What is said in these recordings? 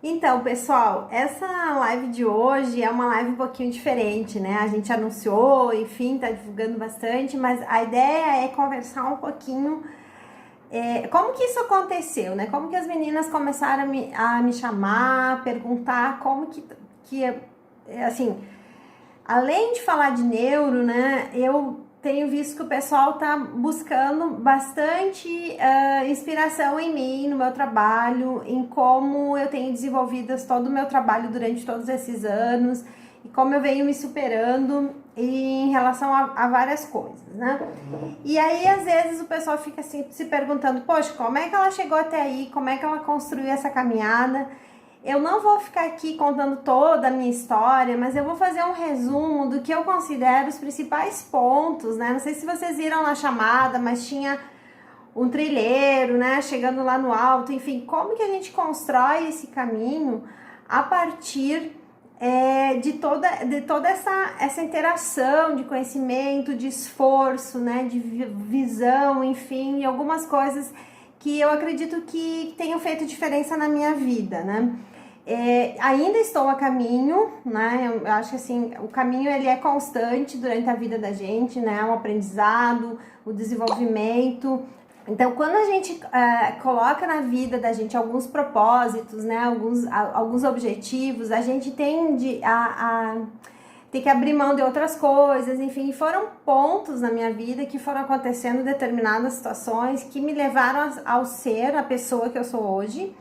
Então, pessoal, essa live de hoje é uma live um pouquinho diferente, né? A gente anunciou, enfim, tá divulgando bastante, mas a ideia é conversar um pouquinho como que isso aconteceu, né? Como que as meninas começaram a me chamar, perguntar como assim, além de falar de neuro, né? Eu tenho visto que o pessoal tá buscando bastante inspiração em mim, no meu trabalho, em como eu tenho desenvolvido todo o meu trabalho durante todos esses anos e como eu venho me superando em relação a várias coisas, né? E aí, às vezes, o pessoal fica assim, se perguntando, poxa, como é que ela chegou até aí? Como é que ela construiu essa caminhada? Eu não vou ficar aqui contando toda a minha história, mas eu vou fazer um resumo do que eu considero os principais pontos, né? Não sei se vocês viram na chamada, mas tinha um trilheiro, né? Chegando lá no alto, enfim, como que a gente constrói esse caminho a partir de toda essa interação de conhecimento, de esforço, né? De visão, enfim, e algumas coisas que eu acredito que tenham feito diferença na minha vida, né? Ainda estou a caminho, né? Eu acho que assim, o caminho ele é constante durante a vida da gente, né? O aprendizado, o desenvolvimento. Então, quando a gente coloca na vida da gente alguns propósitos, né? Alguns objetivos, a gente tende a ter que abrir mão de outras coisas, enfim, foram pontos na minha vida que foram acontecendo determinadas situações que me levaram ao ser a pessoa que eu sou hoje.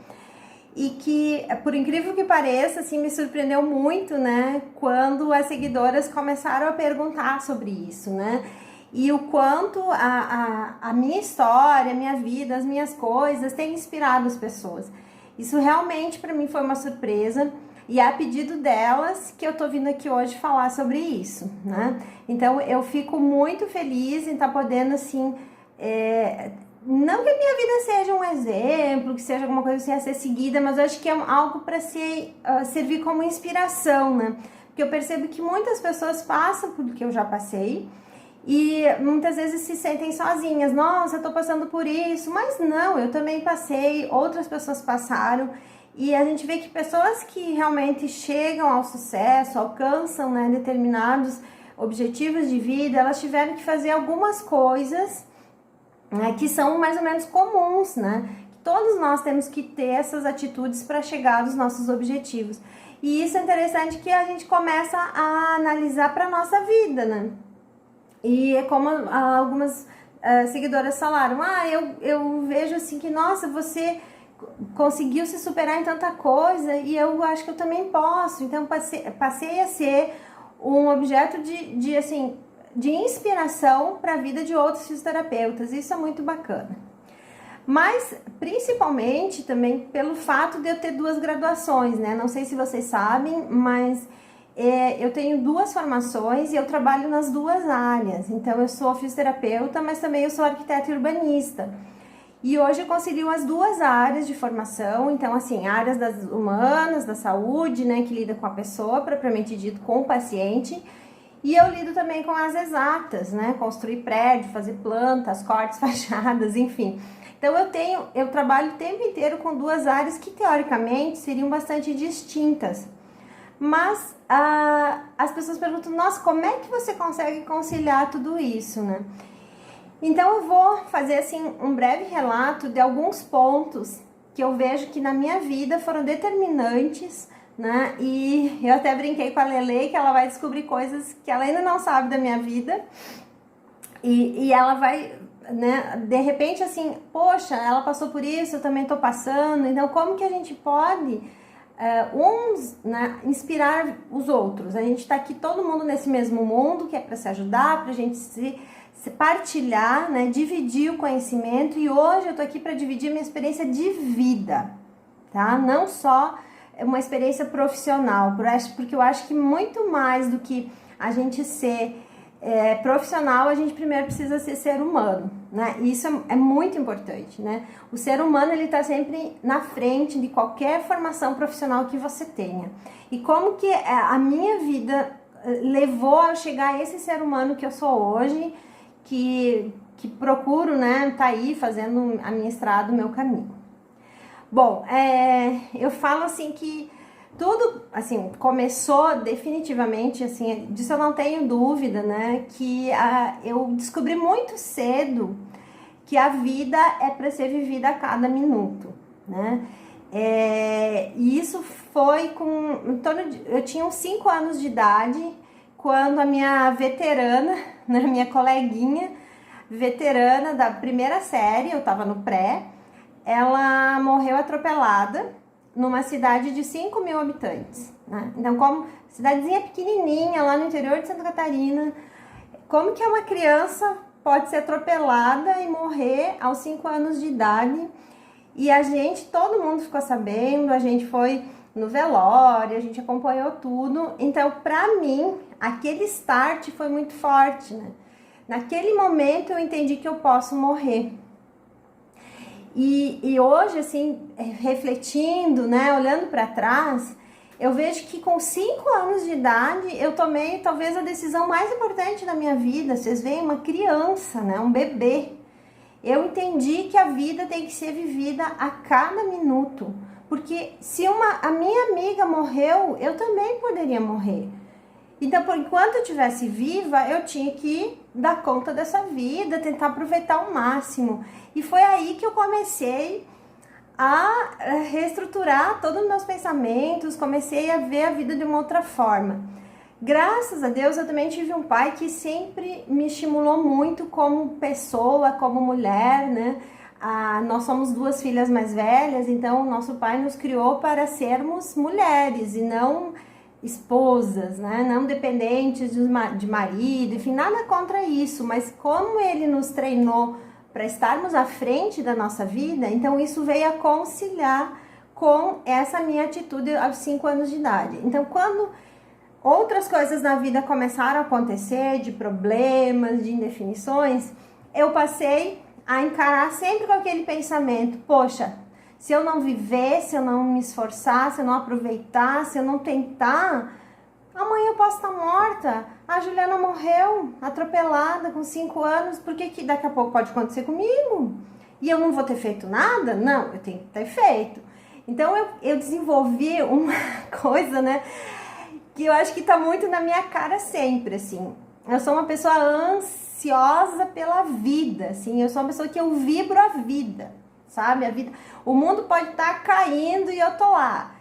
E que, por incrível que pareça, assim, me surpreendeu muito, né, quando as seguidoras começaram a perguntar sobre isso, né, e o quanto a minha história, a minha vida, as minhas coisas têm inspirado as pessoas. Isso realmente para mim foi uma surpresa e é a pedido delas que eu tô vindo aqui hoje falar sobre isso, né. Então eu fico muito feliz em estar podendo, assim, não que a minha vida seja um exemplo, que seja alguma coisa assim a ser seguida, mas eu acho que é algo para servir como inspiração, né? Porque eu percebo que muitas pessoas passam por o que eu já passei e muitas vezes se sentem sozinhas. Nossa, eu tô passando por isso, mas não, eu também passei, outras pessoas passaram. E a gente vê que pessoas que realmente chegam ao sucesso, alcançam, né, determinados objetivos de vida, elas tiveram que fazer algumas coisas, né, que são mais ou menos comuns, né? Todos nós temos que ter essas atitudes para chegar aos nossos objetivos. E isso é interessante que a gente começa a analisar para nossa vida, né? E é como algumas seguidoras falaram, eu vejo assim que, nossa, você conseguiu se superar em tanta coisa e eu acho que eu também posso. Então passei a ser um objeto de inspiração para a vida de outros fisioterapeutas. Isso é muito bacana. Mas, principalmente, também pelo fato de eu ter duas graduações, né? Não sei se vocês sabem, mas eu tenho duas formações e eu trabalho nas duas áreas. Então, eu sou fisioterapeuta, mas também eu sou arquiteta e urbanista. E hoje eu concilio as duas áreas de formação. Então, assim, áreas das humanas, da saúde, né? Que lida com a pessoa, propriamente dito, com o paciente. E eu lido também com as exatas, né? Construir prédio, fazer plantas, cortes, fachadas, enfim. Então eu trabalho o tempo inteiro com duas áreas que teoricamente seriam bastante distintas. Mas as pessoas perguntam, nossa, como é que você consegue conciliar tudo isso, né? Então eu vou fazer assim um breve relato de alguns pontos que eu vejo que na minha vida foram determinantes, né? E eu até brinquei com a Lele que ela vai descobrir coisas que ela ainda não sabe da minha vida e ela vai, né, de repente assim, poxa, ela passou por isso, eu também tô passando. Então como que a gente pode né, inspirar os outros? A gente tá aqui todo mundo nesse mesmo mundo que é para se ajudar, pra gente se partilhar, né, dividir o conhecimento. E hoje eu tô aqui para dividir minha experiência de vida, tá? Não só uma experiência profissional, porque eu acho que muito mais do que a gente ser profissional, a gente primeiro precisa ser humano, né? Isso é muito importante, né? O ser humano, ele tá sempre na frente de qualquer formação profissional que você tenha. E como que a minha vida levou a chegar a esse ser humano que eu sou hoje, que procuro, né, tá aí fazendo a minha estrada, o meu caminho. Bom, eu falo assim que tudo, assim, começou definitivamente, assim, disso eu não tenho dúvida, né? Que eu descobri muito cedo que a vida é para ser vivida a cada minuto, né? E isso foi eu tinha uns 5 anos de idade, quando a minha veterana, né, minha coleguinha veterana da primeira série, eu tava no pré, ela morreu atropelada numa cidade de 5 mil habitantes, né? Então, como cidadezinha pequenininha lá no interior de Santa Catarina, como que uma criança pode ser atropelada e morrer aos 5 anos de idade? E todo mundo ficou sabendo, a gente foi no velório, a gente acompanhou tudo. Então, pra mim, aquele start foi muito forte, né? Naquele momento eu entendi que eu posso morrer. E hoje, assim, refletindo, né, olhando para trás, eu vejo que com 5 anos de idade eu tomei talvez a decisão mais importante da minha vida. Vocês veem, uma criança, né, um bebê. Eu entendi que a vida tem que ser vivida a cada minuto. Porque se a minha amiga morreu, eu também poderia morrer. Então, por enquanto eu estivesse viva, eu tinha que dar conta dessa vida, tentar aproveitar ao máximo. E foi aí que eu comecei a reestruturar todos os meus pensamentos, comecei a ver a vida de uma outra forma. Graças a Deus, eu também tive um pai que sempre me estimulou muito como pessoa, como mulher, né? Nós somos 2 filhas mais velhas, então nosso pai nos criou para sermos mulheres e não esposas, né? Não dependentes de marido, enfim, nada contra isso, mas como ele nos treinou para estarmos à frente da nossa vida, então isso veio a conciliar com essa minha atitude aos 5 anos de idade. Então, quando outras coisas na vida começaram a acontecer, de problemas, de indefinições, eu passei a encarar sempre com aquele pensamento: poxa, se eu não viver, se eu não me esforçar, se eu não aproveitar, se eu não tentar, amanhã eu posso estar morta. A Juliana morreu atropelada com 5 anos, por que daqui a pouco pode acontecer comigo? E eu não vou ter feito nada? Não, eu tenho que ter feito. Então eu desenvolvi uma coisa, né, que eu acho que tá muito na minha cara sempre, assim. Eu sou uma pessoa ansiosa pela vida, assim. Eu sou uma pessoa que eu vibro a vida, sabe? A vida, o mundo pode estar caindo e eu tô lá,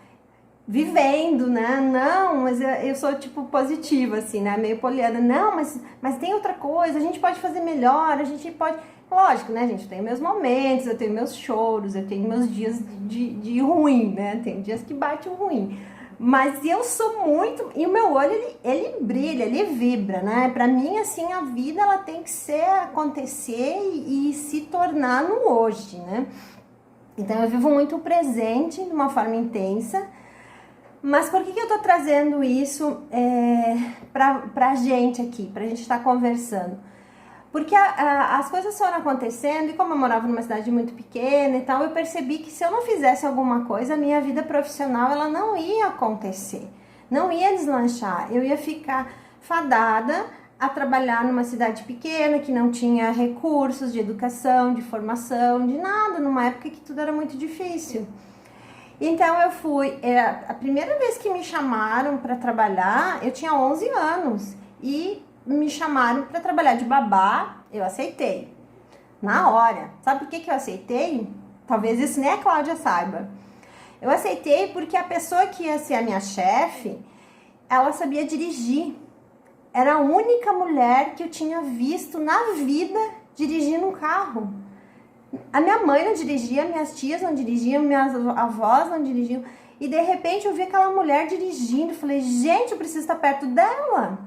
vivendo, né? Não, mas eu sou, tipo, positiva, assim, né? Meio poliana. Não, mas tem outra coisa, a gente pode fazer melhor, a gente pode... Lógico, né, gente? Eu tenho meus momentos, eu tenho meus choros, eu tenho meus dias de ruim, né? Tem dias que bate o ruim. Mas eu sou muito... E o meu olho, ele brilha, ele vibra, né? Pra mim, assim, a vida, ela tem que acontecer e se tornar no hoje, né? Então, eu vivo muito o presente de uma forma intensa. Mas por que eu tô trazendo isso pra gente aqui? Pra gente estar conversando? Porque as coisas foram acontecendo, e como eu morava numa cidade muito pequena e tal, eu percebi que se eu não fizesse alguma coisa, a minha vida profissional, ela não ia acontecer, não ia deslanchar. Eu ia ficar fadada a trabalhar numa cidade pequena, que não tinha recursos de educação, de formação, de nada, numa época que tudo era muito difícil. Então eu fui, a primeira vez que me chamaram para trabalhar, eu tinha 11 anos, e me chamaram para trabalhar de babá, eu aceitei, na hora. Sabe por que eu aceitei? Talvez isso nem a Cláudia saiba. Eu aceitei porque a pessoa que ia ser a minha chefe, ela sabia dirigir. Era a única mulher que eu tinha visto na vida dirigindo um carro. A minha mãe não dirigia, minhas tias não dirigiam, minhas avós não dirigiam. E de repente eu vi aquela mulher dirigindo, falei, gente, eu preciso estar perto dela.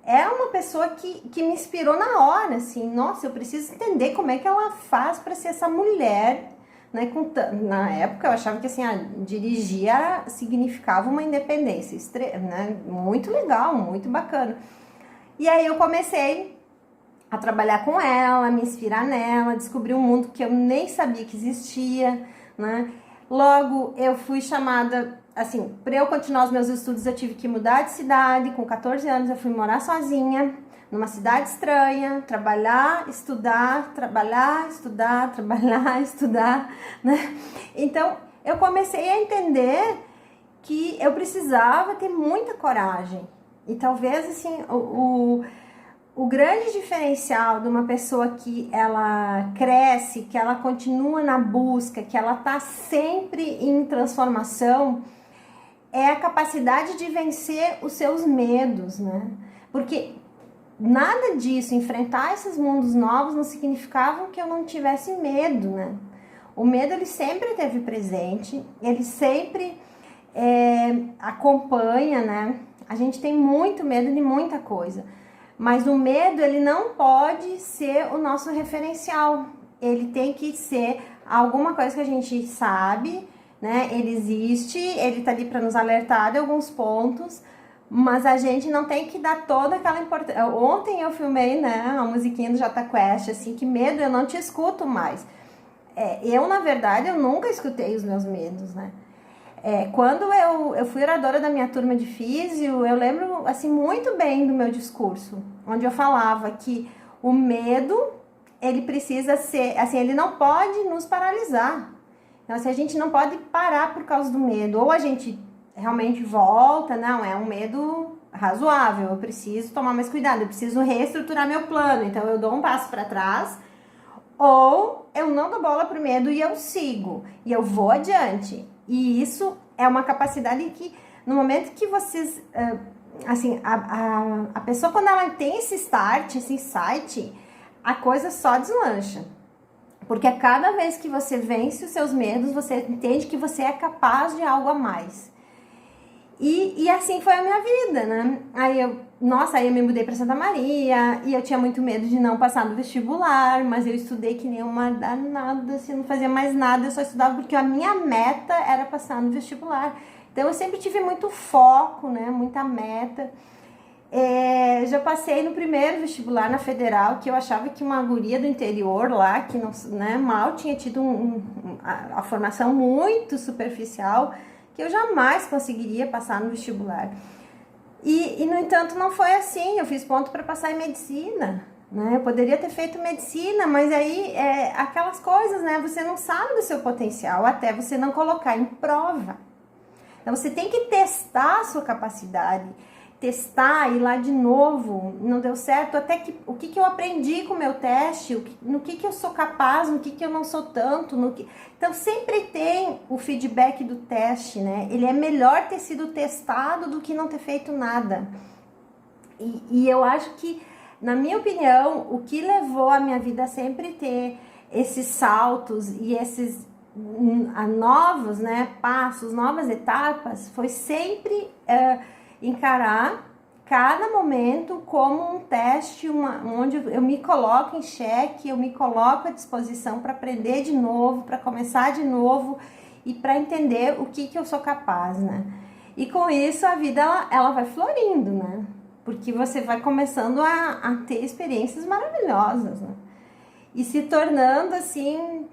É uma pessoa que me inspirou na hora, assim, nossa, eu preciso entender como é que ela faz para ser essa mulher, né? Na época eu achava que, assim, dirigir significava uma independência, né? Muito legal, muito bacana. E aí eu comecei a trabalhar com ela, me inspirar nela, descobrir um mundo que eu nem sabia que existia, né? Logo eu fui chamada... Assim, para eu continuar os meus estudos, eu tive que mudar de cidade. Com 14 anos, eu fui morar sozinha, numa cidade estranha, trabalhar, estudar, trabalhar, estudar, trabalhar, estudar, né? Então, eu comecei a entender que eu precisava ter muita coragem. E talvez, assim, o grande diferencial de uma pessoa que ela cresce, que ela continua na busca, que ela tá sempre em transformação, é a capacidade de vencer os seus medos, né? Porque nada disso, enfrentar esses mundos novos não significava que eu não tivesse medo, né? O medo, ele sempre esteve presente, ele sempre acompanha, né? A gente tem muito medo de muita coisa, mas o medo, ele não pode ser o nosso referencial. Ele tem que ser alguma coisa que a gente sabe, né? Ele existe, ele tá ali para nos alertar de alguns pontos, mas a gente não tem que dar toda aquela importância. Ontem eu filmei, né, a musiquinha do Jota Quest, assim, que medo, eu não te escuto mais. Eu, na verdade, eu nunca escutei os meus medos, né? Quando eu fui oradora da minha turma de físio, eu lembro, assim, muito bem do meu discurso, onde eu falava que o medo, ele precisa ser, assim, ele não pode nos paralisar. Então, assim, a gente não pode parar por causa do medo. Ou a gente realmente volta, não, é um medo razoável, eu preciso tomar mais cuidado, eu preciso reestruturar meu plano, então eu dou um passo para trás, ou eu não dou bola pro medo e eu sigo, e eu vou adiante. E isso é uma capacidade que, no momento que vocês, assim, a pessoa, quando ela tem esse start, esse insight, a coisa só deslancha. Porque a cada vez que você vence os seus medos, você entende que você é capaz de algo a mais. E assim foi a minha vida, né? Aí eu me mudei para Santa Maria, e eu tinha muito medo de não passar no vestibular, mas eu estudei que nem uma danada, assim, não fazia mais nada, eu só estudava porque a minha meta era passar no vestibular. Então eu sempre tive muito foco, né? Muita meta. Já passei no primeiro vestibular na Federal, que eu achava que uma guria do interior lá, que não, né, mal tinha tido a formação muito superficial, que eu jamais conseguiria passar no vestibular. E no entanto, não foi assim. Eu fiz ponto para passar em medicina, né? Eu poderia ter feito medicina, mas aí aquelas coisas, né? Você não sabe do seu potencial até você não colocar em prova. Então, você tem que testar a sua capacidade, testar, ir lá de novo, não deu certo, até que o que eu aprendi com o meu teste, no que eu sou capaz, no que eu não sou tanto, Então sempre tem o feedback do teste, né? Ele é melhor ter sido testado do que não ter feito nada. E eu acho que, na minha opinião, o que levou a minha vida a sempre ter esses saltos e esses novos, né, passos, novas etapas, foi sempre encarar cada momento como um teste, onde eu me coloco em xeque, eu me coloco à disposição para aprender de novo, para começar de novo e para entender o que eu sou capaz, né? E com isso a vida ela vai florindo, né? Porque você vai começando a ter experiências maravilhosas, né? E se tornando assim,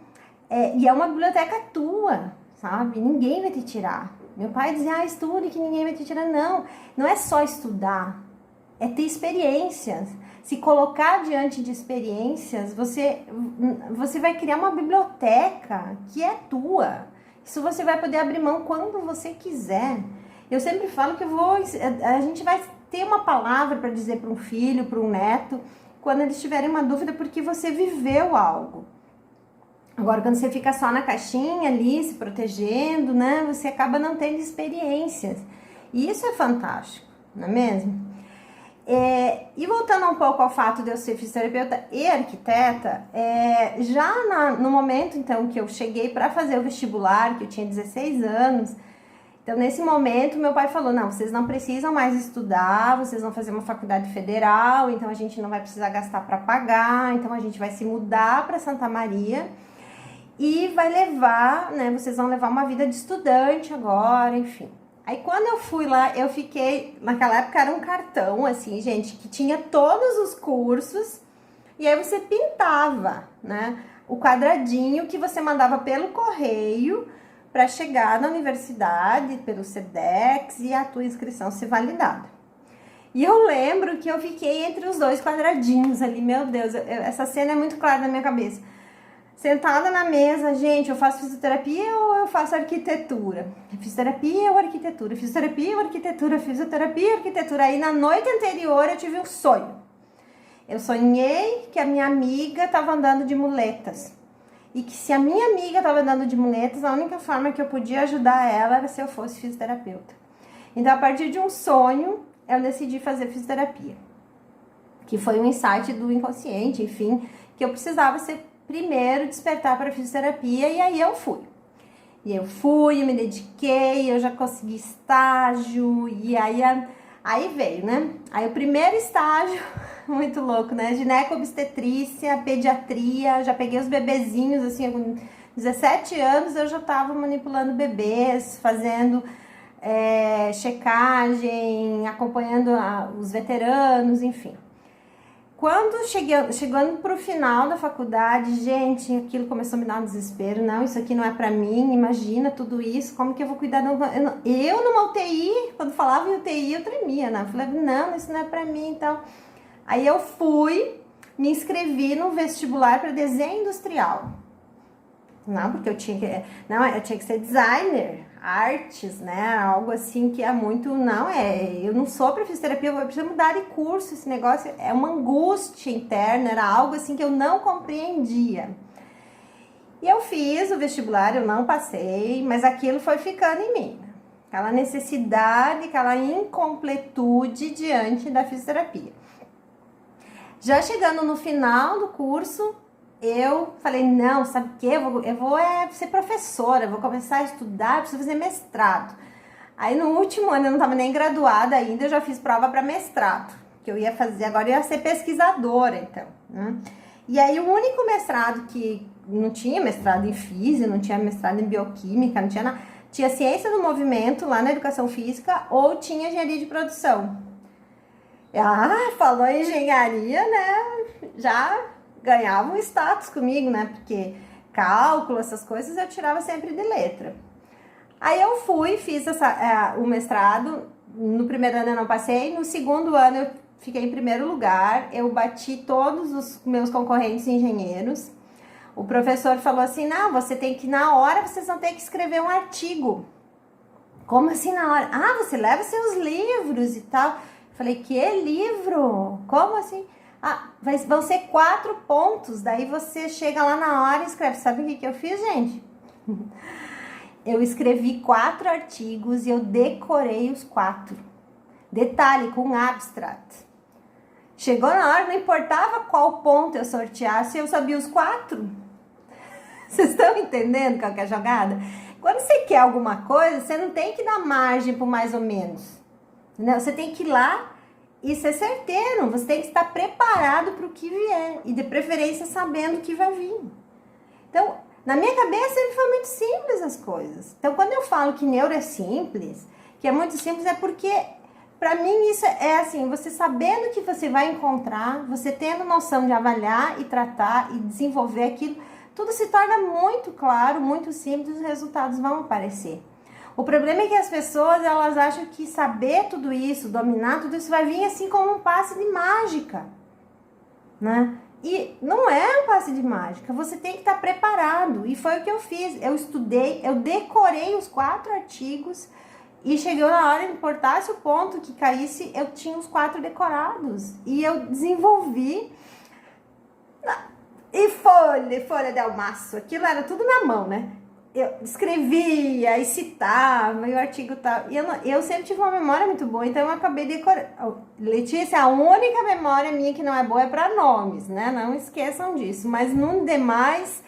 e é uma biblioteca tua, sabe? Ninguém vai te tirar. Meu pai dizia, estude que ninguém vai te tirar. Não é só estudar, é ter experiências. Se colocar diante de experiências, você vai criar uma biblioteca que é tua. Isso você vai poder abrir mão quando você quiser. Eu sempre falo que a gente vai ter uma palavra para dizer para um filho, para um neto, quando eles tiverem uma dúvida, porque você viveu algo. Agora, quando você fica só na caixinha ali, se protegendo, né? Você acaba não tendo experiências. E isso é fantástico, não é mesmo? E voltando um pouco ao fato de eu ser fisioterapeuta e arquiteta, no momento, então, que eu cheguei para fazer o vestibular, que eu tinha 16 anos, então, nesse momento, meu pai falou, não, vocês não precisam mais estudar, vocês vão fazer uma faculdade federal, então a gente não vai precisar gastar para pagar, então a gente vai se mudar para Santa Maria e vai levar, né, vocês vão levar uma vida de estudante agora, enfim. Aí, quando eu fui lá, eu fiquei, naquela época era um cartão, assim, gente, que tinha todos os cursos, e aí você pintava, né, o quadradinho que você mandava pelo correio para chegar na universidade, pelo SEDEX, e a tua inscrição ser validada. E eu lembro que eu fiquei entre os dois quadradinhos ali, meu Deus, essa cena é muito clara na minha cabeça. Sentada na mesa, gente, eu faço fisioterapia ou eu faço arquitetura? Fisioterapia ou arquitetura? Fisioterapia ou arquitetura? Fisioterapia ou arquitetura? Aí na noite anterior eu tive um sonho. Eu sonhei que a minha amiga estava andando de muletas. E que se a minha amiga estava andando de muletas, a única forma que eu podia ajudar ela era se eu fosse fisioterapeuta. Então, a partir de um sonho, eu decidi fazer fisioterapia. Que foi um insight do inconsciente, enfim, que eu precisava ser primeiro despertar para a fisioterapia, e aí eu fui. E eu fui, eu me dediquei, eu já consegui estágio, e aí veio, né? Aí o primeiro estágio, muito louco, né? Gineco-obstetrícia, pediatria, já peguei os bebezinhos, assim, com 17 anos eu já estava manipulando bebês, fazendo checagem, acompanhando os veteranos, enfim. Quando chegando pro final da faculdade, gente, aquilo começou a me dar um desespero. Não, isso aqui não é pra mim, imagina tudo isso, como que eu vou cuidar? Eu numa UTI, quando falava em UTI, eu tremia, né? Eu falei, não, isso não é pra mim e tal. Aí eu fui, me inscrevi no vestibular para desenho industrial. Não, porque eu tinha que ser designer, artes, né? Algo assim que é muito, eu não sou para fisioterapia, eu preciso mudar de curso, esse negócio é uma angústia interna, era algo assim que eu não compreendia. E eu fiz o vestibular, eu não passei, mas aquilo foi ficando em mim. Aquela necessidade, aquela incompletude diante da fisioterapia. Já chegando no final do curso, eu falei, não, sabe o quê? Eu vou ser professora, eu vou começar a estudar, eu preciso fazer mestrado. Aí no último ano, eu não estava nem graduada ainda, eu já fiz prova para mestrado, que eu ia fazer, agora eu ia ser pesquisadora, então, né? E aí o único mestrado que não tinha mestrado em física, não tinha mestrado em bioquímica, não tinha nada, tinha ciência do movimento lá na educação física ou tinha engenharia de produção. Falou engenharia, né? Já ganhava um status comigo, né? Porque cálculo, essas coisas eu tirava sempre de letra. Aí eu fui, fiz o mestrado. No primeiro ano eu não passei, no segundo ano eu fiquei em primeiro lugar. Eu bati todos os meus concorrentes engenheiros. O professor falou assim, não, você tem que, na hora, vocês vão ter que escrever um artigo. Como assim na hora? Você leva seus livros e tal. Falei, que livro? Como assim? Vão ser 4 pontos, daí você chega lá na hora e escreve. Sabe o que eu fiz, gente? Eu escrevi 4 artigos e eu decorei os 4. Detalhe, com abstract. Chegou na hora, não importava qual ponto eu sorteasse, eu sabia os 4. Vocês estão entendendo qual que é a jogada? Quando você quer alguma coisa, você não tem que dar margem para mais ou menos. Entendeu? Você tem que ir lá e ser certeiro, você tem que estar preparado para o que vier, e de preferência sabendo o que vai vir. Então, na minha cabeça sempre foi muito simples as coisas. Então, quando eu falo que neuro é simples, que é muito simples, é porque, para mim, isso é assim, você sabendo que você vai encontrar, você tendo noção de avaliar e tratar e desenvolver aquilo, tudo se torna muito claro, muito simples, os resultados vão aparecer. O problema é que as pessoas, elas acham que saber tudo isso, dominar tudo isso, vai vir assim como um passe de mágica, né? E não é um passe de mágica, você tem que estar preparado. E foi o que eu fiz, eu estudei, eu decorei os 4 artigos e chegou na hora, não importasse o ponto que caísse, eu tinha os 4 decorados. E eu desenvolvi, e folha de almaço, aquilo era tudo na mão, né? Eu escrevia e citava, e o artigo tal. E eu sempre tive uma memória muito boa, então eu acabei decorando. Letícia, a única memória minha que não é boa é para nomes, né? Não esqueçam disso. Mas no demais.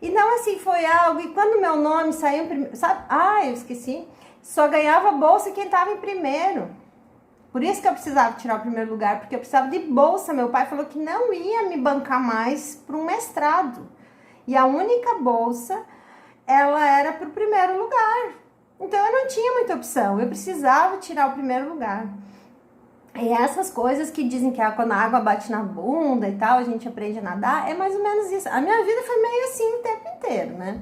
Então, assim, foi algo. E quando meu nome saiu em primeiro. Sabe? Eu esqueci. Só ganhava bolsa quem estava em primeiro. Por isso que eu precisava tirar o primeiro lugar, porque eu precisava de bolsa. Meu pai falou que não ia me bancar mais para um mestrado. E a única bolsa, ela era para o primeiro lugar. Então eu não tinha muita opção, eu precisava tirar o primeiro lugar. E essas coisas que dizem que quando a água bate na bunda e tal, a gente aprende a nadar, é mais ou menos isso. A minha vida foi meio assim o tempo inteiro, né?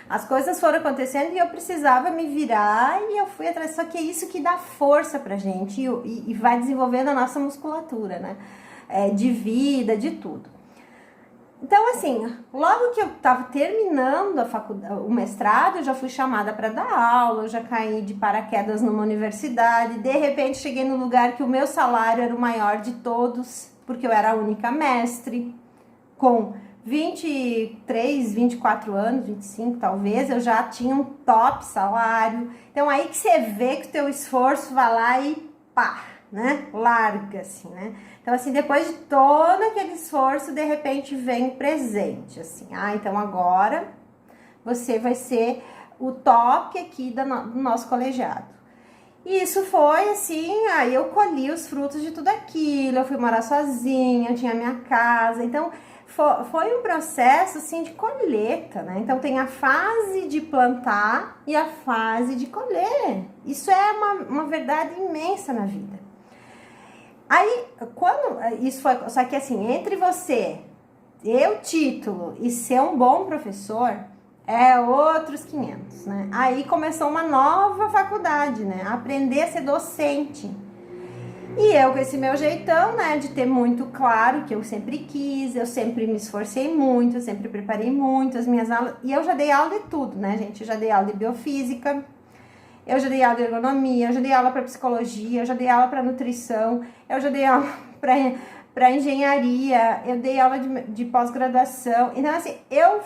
as coisas foram acontecendo e eu precisava me virar e eu fui atrás. Só que é isso que dá força pra gente e vai desenvolvendo a nossa musculatura, né? De vida, de tudo. Então, assim, logo que eu estava terminando a faculdade, o mestrado, eu já fui chamada para dar aula, eu já caí de paraquedas numa universidade, de repente cheguei no lugar que o meu salário era o maior de todos, porque eu era a única mestre, com 23, 24 anos, 25 talvez, eu já tinha um top salário. Então, aí que você vê que o teu esforço vai lá e pá, né? Larga, assim, né? Então, assim, depois de todo aquele esforço, de repente vem o presente, assim. Então agora você vai ser o top aqui do nosso colegiado. E isso foi, assim, aí eu colhi os frutos de tudo aquilo, eu fui morar sozinha, eu tinha minha casa. Então, foi um processo, assim, de colheita, né? Então, tem a fase de plantar e a fase de colher. Isso é uma verdade imensa na vida. Aí, quando isso foi, só que assim, entre você ter o título e ser um bom professor, é outros 500, né? Aí começou uma nova faculdade, né? Aprender a ser docente. E eu com esse meu jeitão, né, de ter muito claro que eu sempre quis, eu sempre me esforcei muito, eu sempre preparei muito as minhas aulas, e eu já dei aula de tudo, né, gente? Eu já dei aula de biofísica, eu já dei aula de ergonomia, eu já dei aula para psicologia, eu já dei aula para nutrição, eu já dei aula para engenharia, eu dei aula de pós-graduação. Então, assim, eu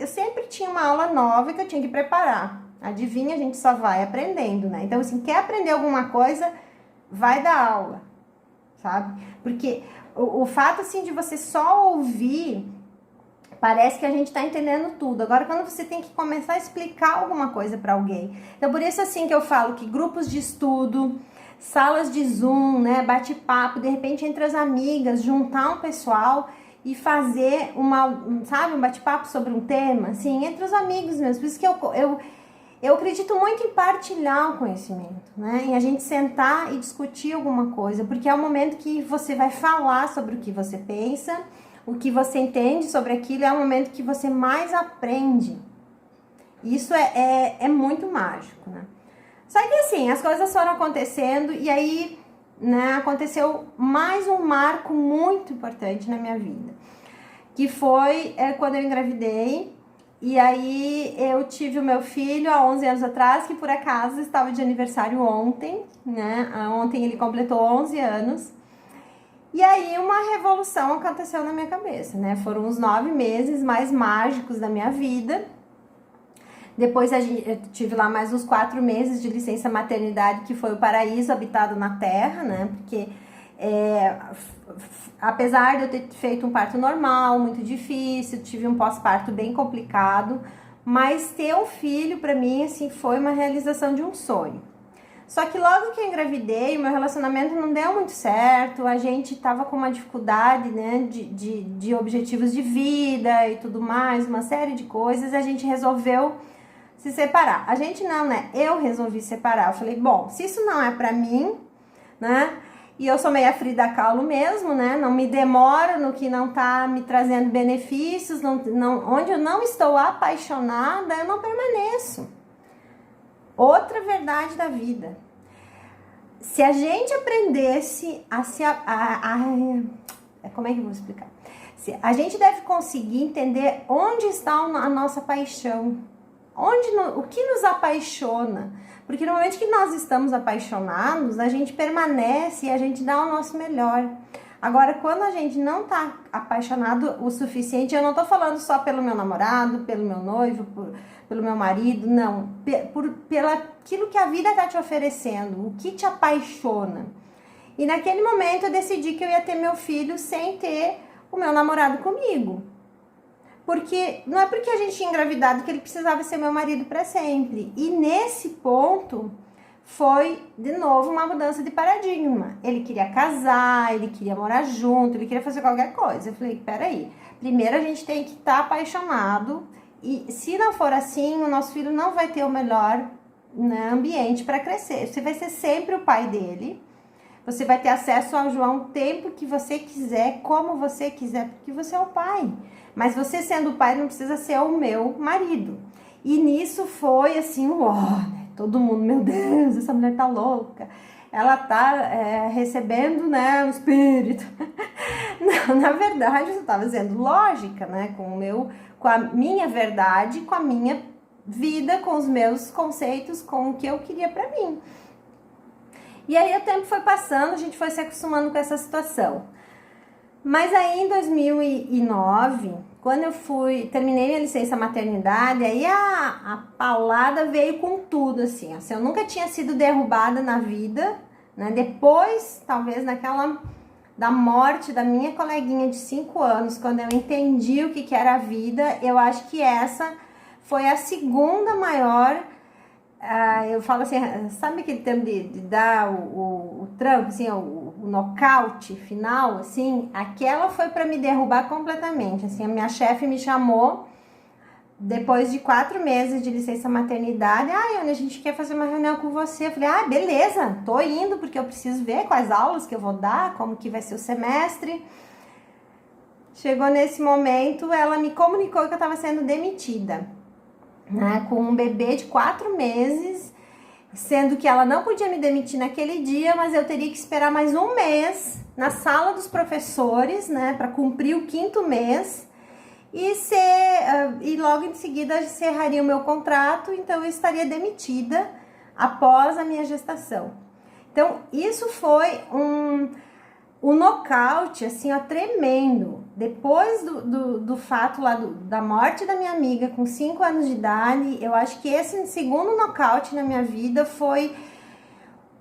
sempre tinha uma aula nova que eu tinha que preparar. Adivinha, a gente só vai aprendendo, né? Então, assim, quer aprender alguma coisa, vai dar aula, sabe? Porque o fato, assim, de você só ouvir, parece que a gente tá entendendo tudo. Agora, quando você tem que começar a explicar alguma coisa para alguém. Então, por isso, assim, que eu falo que grupos de estudo, salas de Zoom, né, bate-papo, de repente, entre as amigas, juntar um pessoal e fazer um bate-papo sobre um tema, assim, entre os amigos mesmo. Por isso que eu acredito muito em partilhar o conhecimento, né? Em a gente sentar e discutir alguma coisa, porque é o momento que você vai falar sobre o que você pensa, o que você entende sobre aquilo, é o momento que você mais aprende. Isso é muito mágico, né? Só que assim, as coisas foram acontecendo e aí, né, aconteceu mais um marco muito importante na minha vida, que foi quando eu engravidei. E aí eu tive o meu filho há 11 anos atrás, que por acaso estava de aniversário ontem, né? Ontem ele completou 11 anos. E aí uma revolução aconteceu na minha cabeça, né? Foram os 9 meses mais mágicos da minha vida. Depois eu tive lá mais uns 4 meses de licença maternidade, que foi o paraíso habitado na terra, né? Porque apesar de eu ter feito um parto normal, muito difícil, tive um pós-parto bem complicado, mas ter um filho para mim, assim, foi uma realização de um sonho. Só que logo que eu engravidei, o meu relacionamento não deu muito certo, a gente tava com uma dificuldade, né, de objetivos de vida e tudo mais, uma série de coisas, a gente resolveu se separar. A gente não, né, eu resolvi separar. Eu falei, bom, se isso não é pra mim, né, e eu sou meio Frida Kahlo mesmo, né, não me demoro no que não tá me trazendo benefícios, onde eu não estou apaixonada, eu não permaneço. Outra verdade da vida. Se a gente aprendesse como é que eu vou explicar? A gente deve conseguir entender onde está a nossa paixão. O que nos apaixona. Porque no momento que nós estamos apaixonados, a gente permanece e a gente dá o nosso melhor. Agora, quando a gente não tá apaixonado o suficiente, eu não tô falando só pelo meu namorado, pelo meu noivo, pelo meu marido, não. Pelo aquilo que a vida tá te oferecendo, o que te apaixona. E naquele momento eu decidi que eu ia ter meu filho sem ter o meu namorado comigo. Porque não é porque a gente tinha engravidado que ele precisava ser meu marido para sempre. E nesse ponto foi, de novo, uma mudança de paradigma. Ele queria casar, ele queria morar junto, ele queria fazer qualquer coisa. Eu falei, peraí, primeiro a gente tem que estar apaixonado. E se não for assim, o nosso filho não vai ter o melhor, né, ambiente para crescer. Você vai ser sempre o pai dele. Você vai ter acesso ao João o tempo que você quiser, como você quiser, porque você é o pai. Mas você sendo o pai não precisa ser o meu marido. E nisso foi assim, uó, né? Todo mundo, meu Deus, essa mulher tá louca. Ela tá recebendo, né, o espírito. Não, na verdade, eu estava sendo lógica, né, com a minha verdade, com a minha vida, com os meus conceitos, com o que eu queria pra mim. E aí o tempo foi passando, a gente foi se acostumando com essa situação. Mas aí em 2009, quando eu terminei minha licença maternidade, aí a paulada veio com tudo, assim. Eu nunca tinha sido derrubada na vida, né? Depois, talvez da morte da minha coleguinha de 5 anos, quando eu entendi o que era a vida, eu acho que essa foi a segunda maior. Eu falo assim, sabe aquele termo de dar o tranco, assim, o nocaute final, assim? Aquela foi para me derrubar completamente, assim. A minha chefe me chamou depois de 4 meses de licença maternidade. Ana, a gente quer fazer uma reunião com você. Eu falei, beleza, tô indo, porque eu preciso ver quais aulas que eu vou dar, como que vai ser o semestre. Chegou nesse momento, ela me comunicou que eu estava sendo demitida, né, com um bebê de 4 meses, sendo que ela não podia me demitir naquele dia, mas eu teria que esperar mais 1 mês na sala dos professores, né, para cumprir o 5º mês e logo em seguida encerraria o meu contrato, então eu estaria demitida após a minha gestação. Então isso foi um nocaute, assim, ó, tremendo. Depois do fato lá da morte da minha amiga com 5 anos de idade, eu acho que esse segundo nocaute na minha vida foi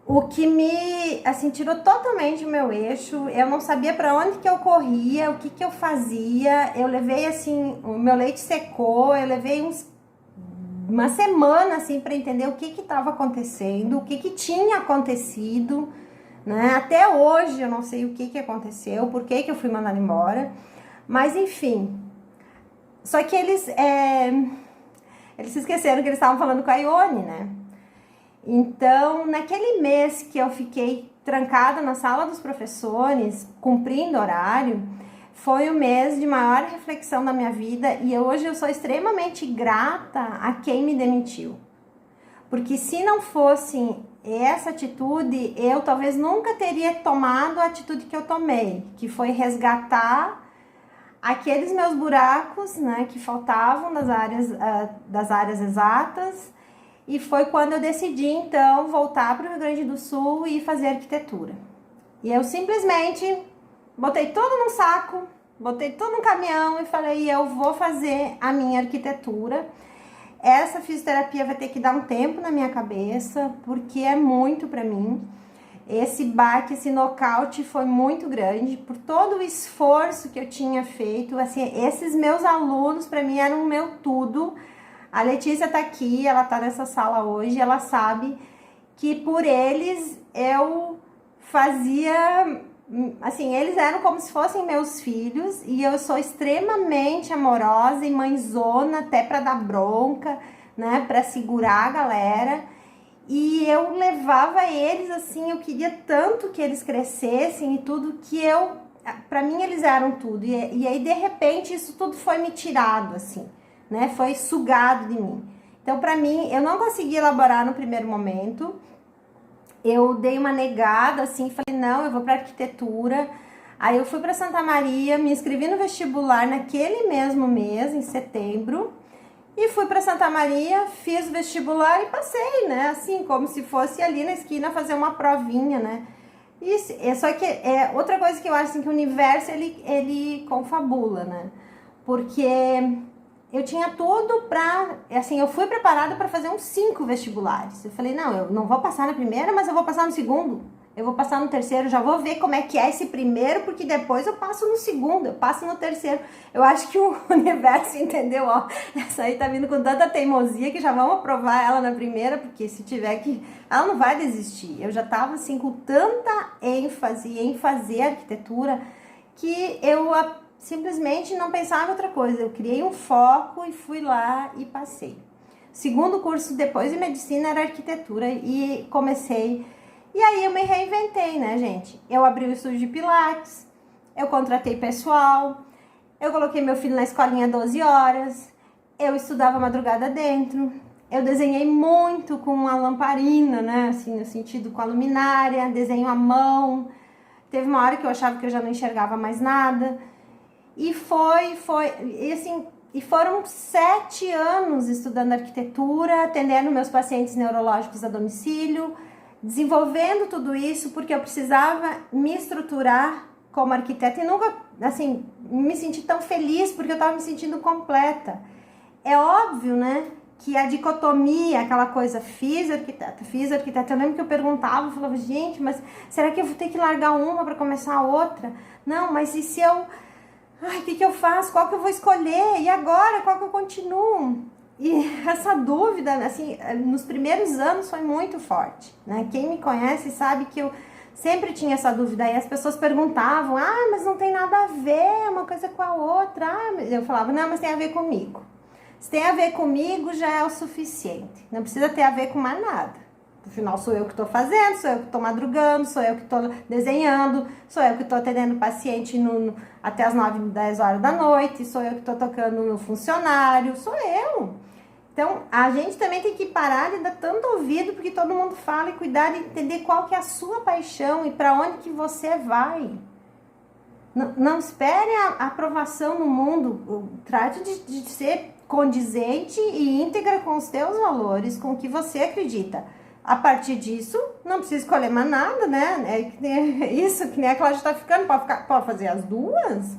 o que me, assim, tirou totalmente o meu eixo. Eu não sabia para onde que eu corria, o que que eu fazia. Eu levei, assim, o meu leite secou, eu levei uma semana, assim, para entender o que que estava acontecendo, o que que tinha acontecido, né? Até hoje eu não sei o que aconteceu, por que eu fui mandada embora, mas enfim. Só que eles se esqueceram que eles estavam falando com a Ione, né? Então, naquele mês que eu fiquei trancada na sala dos professores, cumprindo horário, foi o mês de maior reflexão da minha vida, e hoje eu sou extremamente grata a quem me demitiu. Porque se não fosse essa atitude, eu talvez nunca teria tomado a atitude que eu tomei, que foi resgatar aqueles meus buracos, né, que faltavam das áreas exatas, e foi quando eu decidi, então, voltar para o Rio Grande do Sul e fazer arquitetura. E eu simplesmente botei tudo num saco, botei tudo num caminhão e falei, eu vou fazer a minha arquitetura. Essa fisioterapia vai ter que dar um tempo na minha cabeça, porque é muito para mim. Esse baque, esse nocaute foi muito grande, por todo o esforço que eu tinha feito. Assim, esses meus alunos, para mim, eram o meu tudo. A Letícia tá aqui, ela tá nessa sala hoje, ela sabe que por eles eu fazia, assim, eles eram como se fossem meus filhos, e eu sou extremamente amorosa e mãezona, até para dar bronca, né, para segurar a galera. E eu levava eles, assim, eu queria tanto que eles crescessem e tudo, que pra mim eles eram tudo. E aí, de repente, isso tudo foi me tirado, assim, né? Foi sugado de mim. Então, pra mim, eu não consegui elaborar no primeiro momento. Eu dei uma negada, assim, falei, não, eu vou pra arquitetura. Aí eu fui pra Santa Maria, me inscrevi no vestibular naquele mesmo mês, em setembro. E fui para Santa Maria, fiz vestibular e passei, né? Assim, como se fosse ali na esquina fazer uma provinha, né? Só que outra coisa que eu acho assim, que o universo, ele confabula, né? Porque eu tinha tudo pra... Assim, eu fui preparada para fazer uns 5 vestibulares. Eu falei, não, eu não vou passar na primeira, mas eu vou passar no segundo. Eu vou passar no terceiro, já vou ver como é que é esse primeiro, porque depois eu passo no segundo, eu passo no terceiro. Eu acho que o universo entendeu, ó, essa aí tá vindo com tanta teimosia que já vamos aprovar ela na primeira, porque se tiver que... Ela não vai desistir. Eu já tava, assim, com tanta ênfase em fazer arquitetura, que eu simplesmente não pensava em outra coisa. Eu criei um foco e fui lá e passei. Segundo curso depois de medicina era arquitetura e comecei... E aí eu me reinventei, né, gente? Eu abri o estúdio de pilates, eu contratei pessoal, eu coloquei meu filho na escolinha 12 horas, eu estudava madrugada dentro, eu desenhei muito com a lamparina, né, assim, no sentido com a luminária, desenho à mão. Teve uma hora que eu achava que eu já não enxergava mais nada. E e assim, e foram 7 anos estudando arquitetura, atendendo meus pacientes neurológicos a domicílio, desenvolvendo tudo isso, porque eu precisava me estruturar como arquiteta e nunca, assim, me senti tão feliz, porque eu estava me sentindo completa. É óbvio, né, que a dicotomia, aquela coisa, fiz arquiteta, eu lembro que eu perguntava, eu falava, gente, mas será que eu vou ter que largar uma para começar a outra? Não, mas e se eu... Ai, o que eu faço? Qual que eu vou escolher? E agora? Qual que eu continuo? E essa dúvida, assim, nos primeiros anos foi muito forte, né? Quem me conhece sabe que eu sempre tinha essa dúvida. E as pessoas perguntavam, mas não tem nada a ver uma coisa com a outra. Eu falava, não, mas tem a ver comigo. Se tem a ver comigo, já é o suficiente. Não precisa ter a ver com mais nada. Afinal, sou eu que estou fazendo, sou eu que estou madrugando, sou eu que estou desenhando, sou eu que estou atendendo o paciente até as 9, 10 horas da noite, sou eu que estou tocando no funcionário, sou eu. Então, a gente também tem que parar de dar tanto ouvido, porque todo mundo fala, e cuidar de entender qual que é a sua paixão e para onde que você vai. Não espere a aprovação no mundo, trate de ser condizente e íntegra com os teus valores, com o que você acredita. A partir disso, não precisa escolher mais nada, né? Isso que nem a Cláudia tá ficando, pode fazer as duas.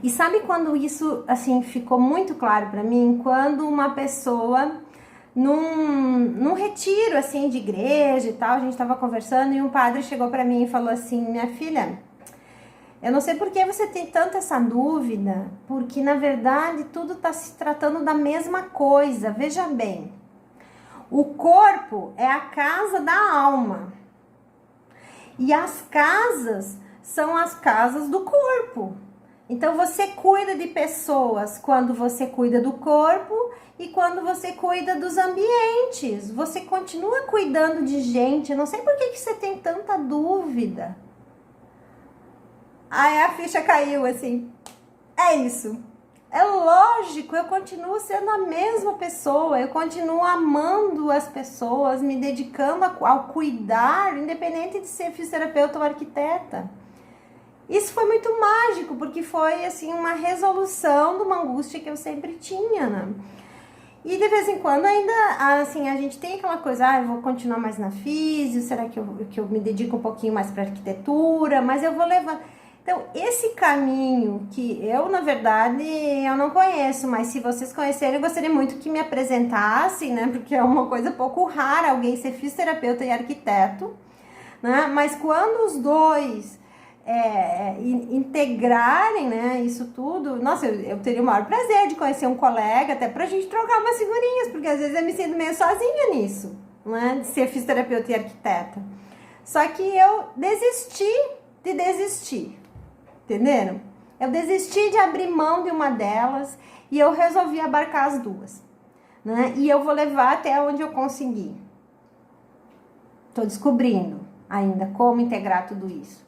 E sabe quando isso, assim, ficou muito claro para mim? Quando uma pessoa, num retiro, assim, de igreja e tal, a gente tava conversando e um padre chegou para mim e falou assim, minha filha, eu não sei por que você tem tanta essa dúvida, porque na verdade tudo está se tratando da mesma coisa. Veja bem, o corpo é a casa da alma e as casas são as casas do corpo. Então você cuida de pessoas quando você cuida do corpo e quando você cuida dos ambientes. Você continua cuidando de gente. Eu não sei por que você tem tanta dúvida. Aí a ficha caiu assim, é isso, é lógico, eu continuo sendo a mesma pessoa, eu continuo amando as pessoas, me dedicando ao cuidar, independente de ser fisioterapeuta ou arquiteta. Isso foi muito mágico, porque foi assim uma resolução de uma angústia que eu sempre tinha, né? E de vez em quando ainda, assim, a gente tem aquela coisa, eu vou continuar mais na físio, será que eu me dedico um pouquinho mais para arquitetura, mas eu vou levar... Então, esse caminho que eu, na verdade, eu não conheço, mas se vocês conhecerem, eu gostaria muito que me apresentassem, né? Porque é uma coisa pouco rara alguém ser fisioterapeuta e arquiteto, né? Mas quando os dois integrarem, né, isso tudo, nossa, eu teria o maior prazer de conhecer um colega, até pra gente trocar umas figurinhas, porque às vezes eu me sinto meio sozinha nisso, né? De ser fisioterapeuta e arquiteta. Só que eu desisti de desistir. Entenderam? Eu desisti de abrir mão de uma delas e eu resolvi abarcar as duas, né? E eu vou levar até onde eu conseguir. Tô descobrindo ainda como integrar tudo isso.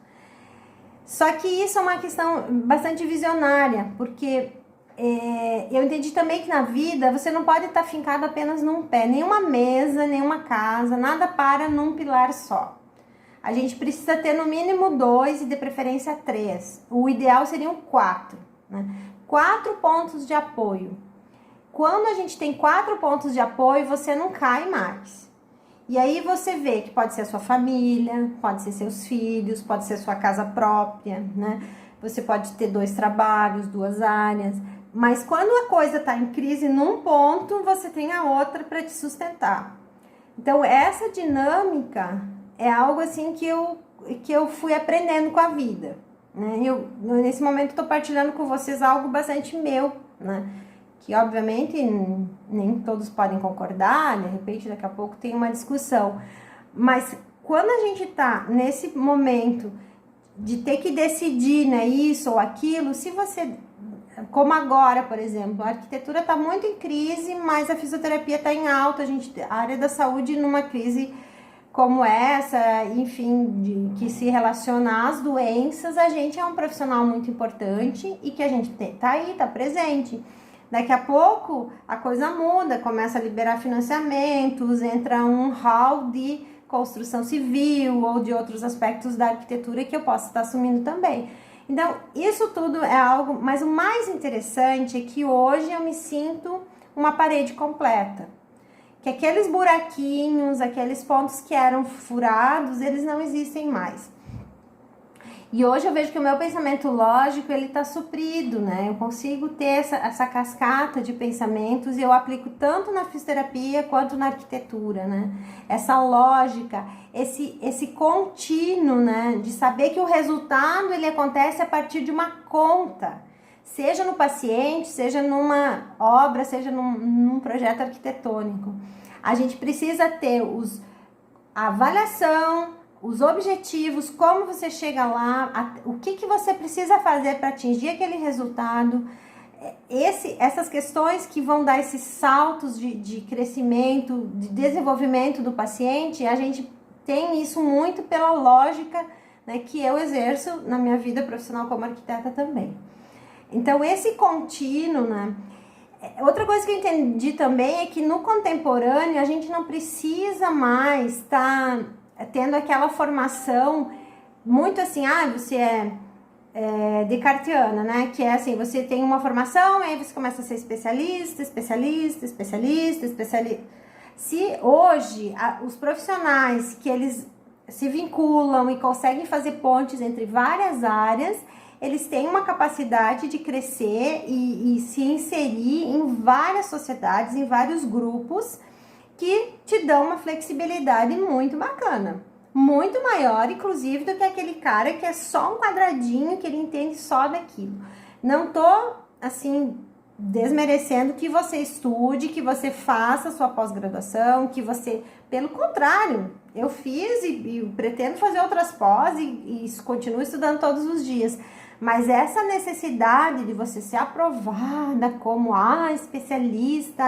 Só que isso é uma questão bastante visionária, porque eu entendi também que na vida você não pode estar fincado apenas num pé, nenhuma mesa, nenhuma casa, nada para num pilar só. A gente precisa ter no mínimo 2 e de preferência 3. O ideal seriam 4, né? 4 pontos de apoio. Quando a gente tem 4 pontos de apoio, você não cai mais. E aí você vê que pode ser a sua família, pode ser seus filhos, pode ser sua casa própria, né? Você pode ter 2 trabalhos, 2 áreas. Mas quando a coisa está em crise num ponto, você tem a outra para te sustentar. Então, essa dinâmica... é algo assim que eu fui aprendendo com a vida, né? Nesse momento estou partilhando com vocês algo bastante meu, né? Que obviamente nem todos podem concordar, de repente daqui a pouco tem uma discussão. Mas quando a gente está nesse momento de ter que decidir, né, isso ou aquilo, se você... Como agora, por exemplo, a arquitetura está muito em crise, mas a fisioterapia está em alta, a área da saúde numa crise... como essa, enfim, que se relaciona às doenças, a gente é um profissional muito importante e que a gente tá aí, tá presente. Daqui a pouco a coisa muda, começa a liberar financiamentos, entra um hall de construção civil ou de outros aspectos da arquitetura que eu posso estar assumindo também. Então, isso tudo é algo, mas o mais interessante é que hoje eu me sinto uma parede completa. Que aqueles buraquinhos, aqueles pontos que eram furados, eles não existem mais. E hoje eu vejo que o meu pensamento lógico, ele tá suprido, né? Eu consigo ter essa cascata de pensamentos e eu aplico tanto na fisioterapia quanto na arquitetura, né? Essa lógica, esse contínuo, né? De saber que o resultado, ele acontece a partir de uma conta. Seja no paciente, seja numa obra, seja num projeto arquitetônico. A gente precisa ter a avaliação, os objetivos, como você chega lá, o que você precisa fazer para atingir aquele resultado, essas questões que vão dar esses saltos de crescimento, de desenvolvimento do paciente, a gente tem isso muito pela lógica, né, que eu exerço na minha vida profissional como arquiteta também. Então, esse contínuo, né? Outra coisa que eu entendi também é que no contemporâneo a gente não precisa mais estar tendo aquela formação muito assim, você é descartiana, né? Que é assim, você tem uma formação, aí você começa a ser especialista. Se hoje os profissionais que eles se vinculam e conseguem fazer pontes entre várias áreas, eles têm uma capacidade de crescer e se inserir em várias sociedades, em vários grupos, que te dão uma flexibilidade muito bacana. Muito maior, inclusive, do que aquele cara que é só um quadradinho, que ele entende só daquilo. Não tô, assim, desmerecendo que você estude, que você faça sua pós-graduação, que você... Pelo contrário, eu fiz e pretendo fazer outras pós e continuo estudando todos os dias. Mas essa necessidade de você ser aprovada como especialista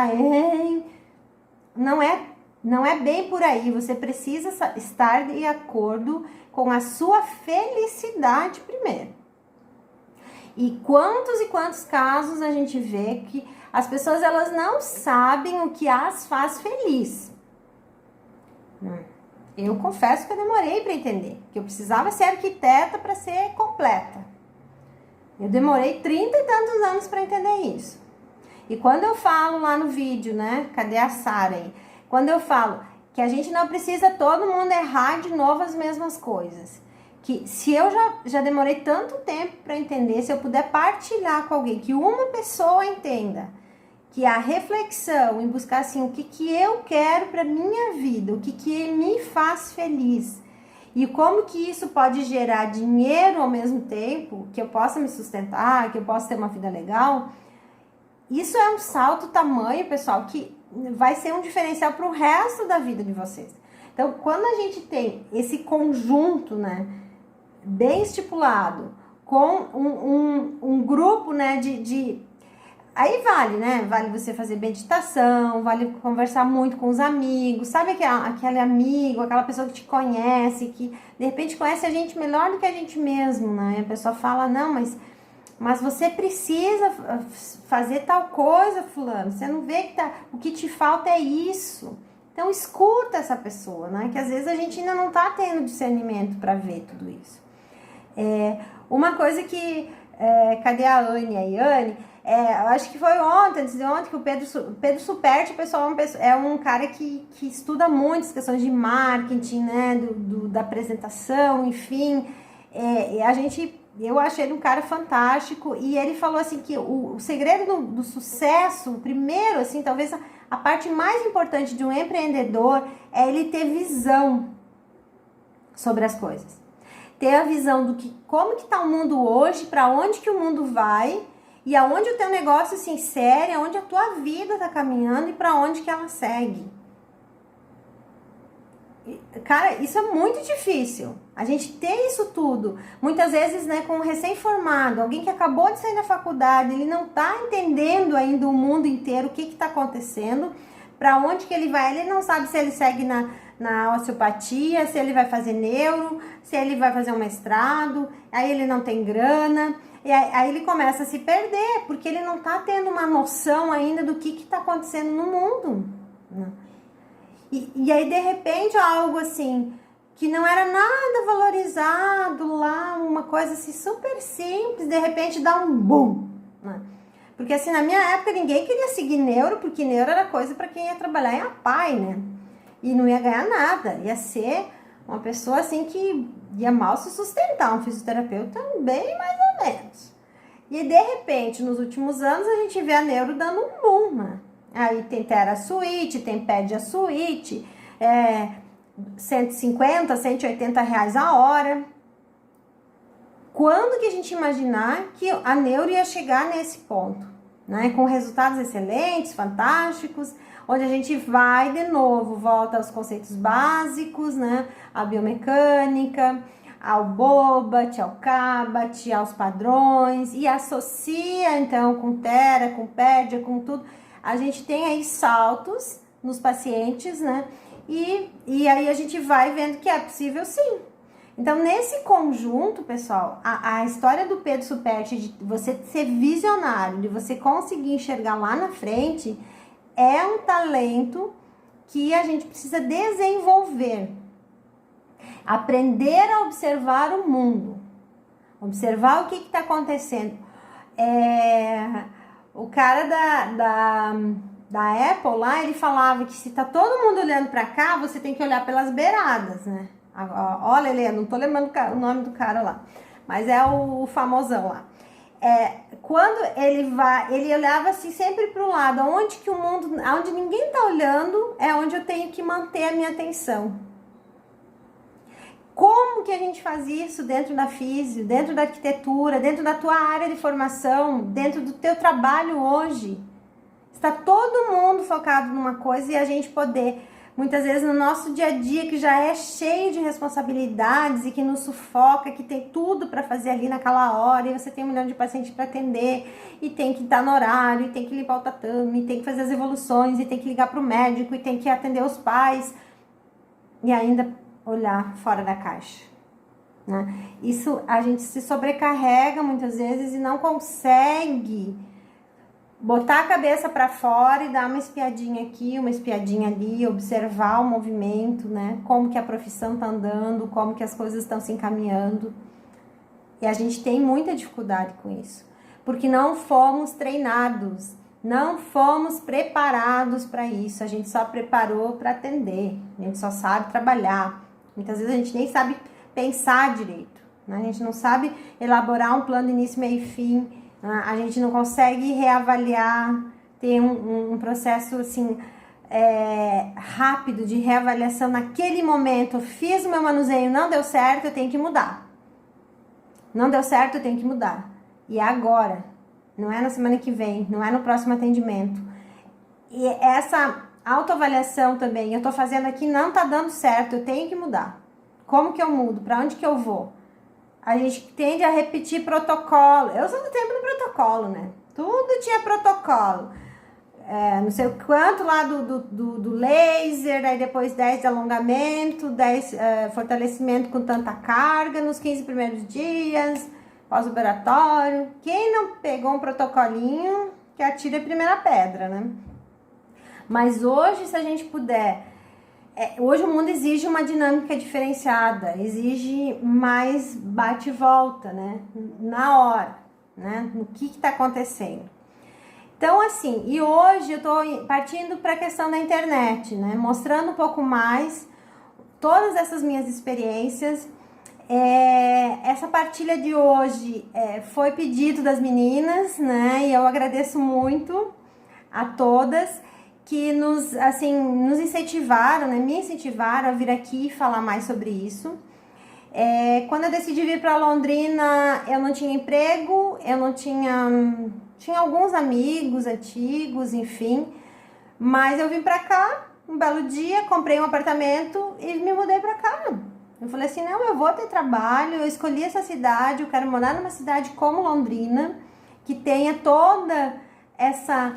não é bem por aí. Você precisa estar de acordo com a sua felicidade primeiro. E quantos casos a gente vê que as pessoas elas não sabem o que as faz feliz. Eu confesso que eu demorei para entender, que eu precisava ser arquiteta para ser completa. Eu demorei 30 e tantos anos para entender isso. E quando eu falo lá no vídeo, né? Cadê a Sara aí? Quando eu falo que a gente não precisa todo mundo errar de novo as mesmas coisas. Que se eu já demorei tanto tempo para entender, se eu puder partilhar com alguém, que uma pessoa entenda que a reflexão em buscar assim, o que eu quero para minha vida, o que me faz feliz e como que isso pode gerar dinheiro ao mesmo tempo, que eu possa me sustentar, que eu possa ter uma vida legal, isso é um salto tamanho, pessoal, que vai ser um diferencial para o resto da vida de vocês. Então, quando a gente tem esse conjunto, né, bem estipulado, com um grupo, né, aí vale, né? Vale você fazer meditação, vale conversar muito com os amigos, sabe aquele amigo, aquela pessoa que te conhece, que de repente conhece a gente melhor do que a gente mesmo, né? A pessoa fala, não, mas você precisa fazer tal coisa, fulano, você não vê que o que te falta é isso. Então escuta essa pessoa, né? Que às vezes a gente ainda não tá tendo discernimento para ver tudo isso. Uma coisa que, cadê a Anne aí? Anne, eu acho que foi antes de ontem, que o Pedro Superti, pessoal, é um cara que estuda muito as questões de marketing, né, da apresentação, enfim, eu achei ele um cara fantástico, e ele falou assim que o segredo do sucesso, primeiro, assim, talvez a parte mais importante de um empreendedor é ele ter visão sobre as coisas. Ter a visão como que tá o mundo hoje, para onde que o mundo vai, e aonde o teu negócio se insere, aonde a tua vida tá caminhando e para onde que ela segue. Cara, isso é muito difícil. A gente ter isso tudo. Muitas vezes, né, com um recém-formado, alguém que acabou de sair da faculdade, ele não tá entendendo ainda o mundo inteiro, o que que tá acontecendo, para onde que ele vai. Ele não sabe se ele segue na osteopatia, se ele vai fazer neuro, se ele vai fazer um mestrado, aí ele não tem grana, e aí ele começa a se perder, porque ele não tá tendo uma noção ainda do que tá acontecendo no mundo, né? E aí, de repente, algo assim, que não era nada valorizado lá, uma coisa assim super simples, de repente dá um boom, né? Porque assim, na minha época, ninguém queria seguir neuro, porque neuro era coisa para quem ia trabalhar em APAE, né? E não ia ganhar nada, ia ser uma pessoa assim que ia mal se sustentar, um fisioterapeuta bem mais ou menos. E de repente, nos últimos anos, a gente vê a neuro dando um boom, né? Aí tem TheraSuite, tem PediaSuite, 150, 180 reais a hora. Quando que a gente imaginar que a neuro ia chegar nesse ponto, né? Com resultados excelentes, fantásticos, onde a gente vai de novo, volta aos conceitos básicos, né? A biomecânica, ao BOBAT, ao CABAT, aos padrões, e associa então com Thera, com Pedia, com tudo. A gente tem aí saltos nos pacientes, né? E aí a gente vai vendo que é possível sim. Então, nesse conjunto, pessoal, a história do Pedro Superti, de você ser visionário, de você conseguir enxergar lá na frente, é um talento que a gente precisa desenvolver. Aprender a observar o mundo. Observar o que está acontecendo. O cara da Apple lá, ele falava que se tá todo mundo olhando para cá, você tem que olhar pelas beiradas, né? Olha, Helena, não tô lembrando o nome do cara lá, mas é o famosão lá. Quando ele olhava assim sempre para o lado, onde ninguém tá olhando, é onde eu tenho que manter a minha atenção. Como que a gente faz isso dentro da físio, dentro da arquitetura, dentro da tua área de formação, dentro do teu trabalho hoje? Está todo mundo focado numa coisa e a gente poder, muitas vezes no nosso dia a dia, que já é cheio de responsabilidades e que nos sufoca, que tem tudo para fazer ali naquela hora, e você tem 1 milhão de pacientes para atender, e tem que estar no horário, e tem que limpar o tatame, e tem que fazer as evoluções, e tem que ligar para o médico, e tem que atender os pais, e ainda olhar fora da caixa, né? Isso, a gente se sobrecarrega muitas vezes e não consegue botar a cabeça para fora e dar uma espiadinha aqui, uma espiadinha ali, observar o movimento, né? Como que a profissão tá andando, como que as coisas estão se encaminhando. E a gente tem muita dificuldade com isso, porque não fomos treinados, não fomos preparados para isso. A gente só preparou para atender, a gente só sabe trabalhar. Muitas vezes a gente nem sabe pensar direito, né? A gente não sabe elaborar um plano de início, meio e fim. A gente não consegue reavaliar, ter um processo assim, rápido de reavaliação naquele momento. Fiz o meu manuseio, não deu certo, eu tenho que mudar. Não deu certo, eu tenho que mudar. E agora, não é na semana que vem, não é no próximo atendimento. E essa autoavaliação também, eu tô fazendo aqui, não tá dando certo, eu tenho que mudar. Como que eu mudo? Para onde que eu vou? A gente tende a repetir protocolo. Eu sou do tempo do protocolo, né? Tudo tinha protocolo. Não sei o quanto lá do laser, aí depois 10 de alongamento, 10 fortalecimento com tanta carga nos 15 primeiros dias, pós-operatório. Quem não pegou um protocolinho, que atire a primeira pedra, né? Mas hoje, se a gente puder... hoje o mundo exige uma dinâmica diferenciada, exige mais bate e volta, né? Na hora, né? No que está acontecendo. Então, assim, e hoje eu tô partindo para a questão da internet, né? Mostrando um pouco mais todas essas minhas experiências. Essa partilha de hoje foi pedido das meninas, né? E eu agradeço muito a todas que nos incentivaram, né? Me incentivaram a vir aqui e falar mais sobre isso. Quando eu decidi vir para Londrina, eu não tinha emprego, eu não tinha alguns amigos antigos, enfim, mas eu vim para cá um belo dia, comprei um apartamento e me mudei para cá. Eu falei assim, não, eu vou ter trabalho, eu escolhi essa cidade, eu quero morar numa cidade como Londrina, que tenha toda essa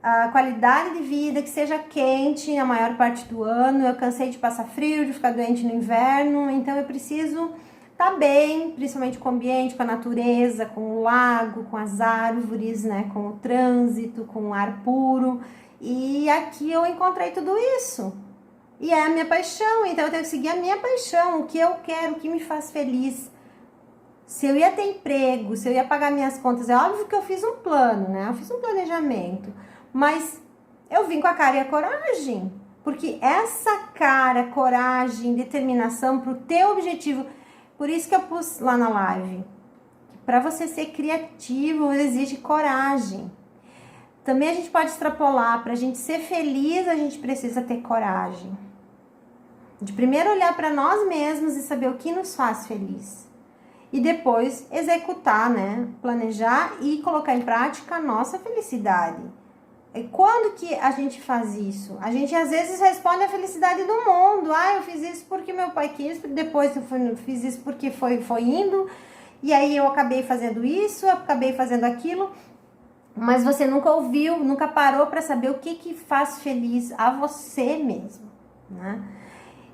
a qualidade de vida, que seja quente a maior parte do ano. Eu cansei de passar frio, de ficar doente no inverno, então eu preciso estar bem, principalmente com o ambiente, com a natureza, com o lago, com as árvores, né, com o trânsito, com o ar puro. E aqui eu encontrei tudo isso. E é a minha paixão, então eu tenho que seguir a minha paixão, o que eu quero, o que me faz feliz. Se eu ia ter emprego, se eu ia pagar minhas contas, é óbvio que eu fiz um plano, né? Eu fiz um planejamento, mas eu vim com a cara e a coragem, porque essa cara, coragem, determinação pro teu objetivo, por isso que eu pus lá na live, para você ser criativo exige coragem. Também a gente pode extrapolar, para a gente ser feliz, a gente precisa ter coragem. De primeiro olhar para nós mesmos e saber o que nos faz feliz. E depois executar, né? Planejar e colocar em prática a nossa felicidade. E quando que a gente faz isso? A gente às vezes responde a felicidade do mundo. Ah, eu fiz isso porque meu pai quis, depois eu fiz isso porque foi indo. E aí eu acabei fazendo isso, eu acabei fazendo aquilo. Mas você nunca ouviu, nunca parou para saber o que faz feliz a você mesmo, né?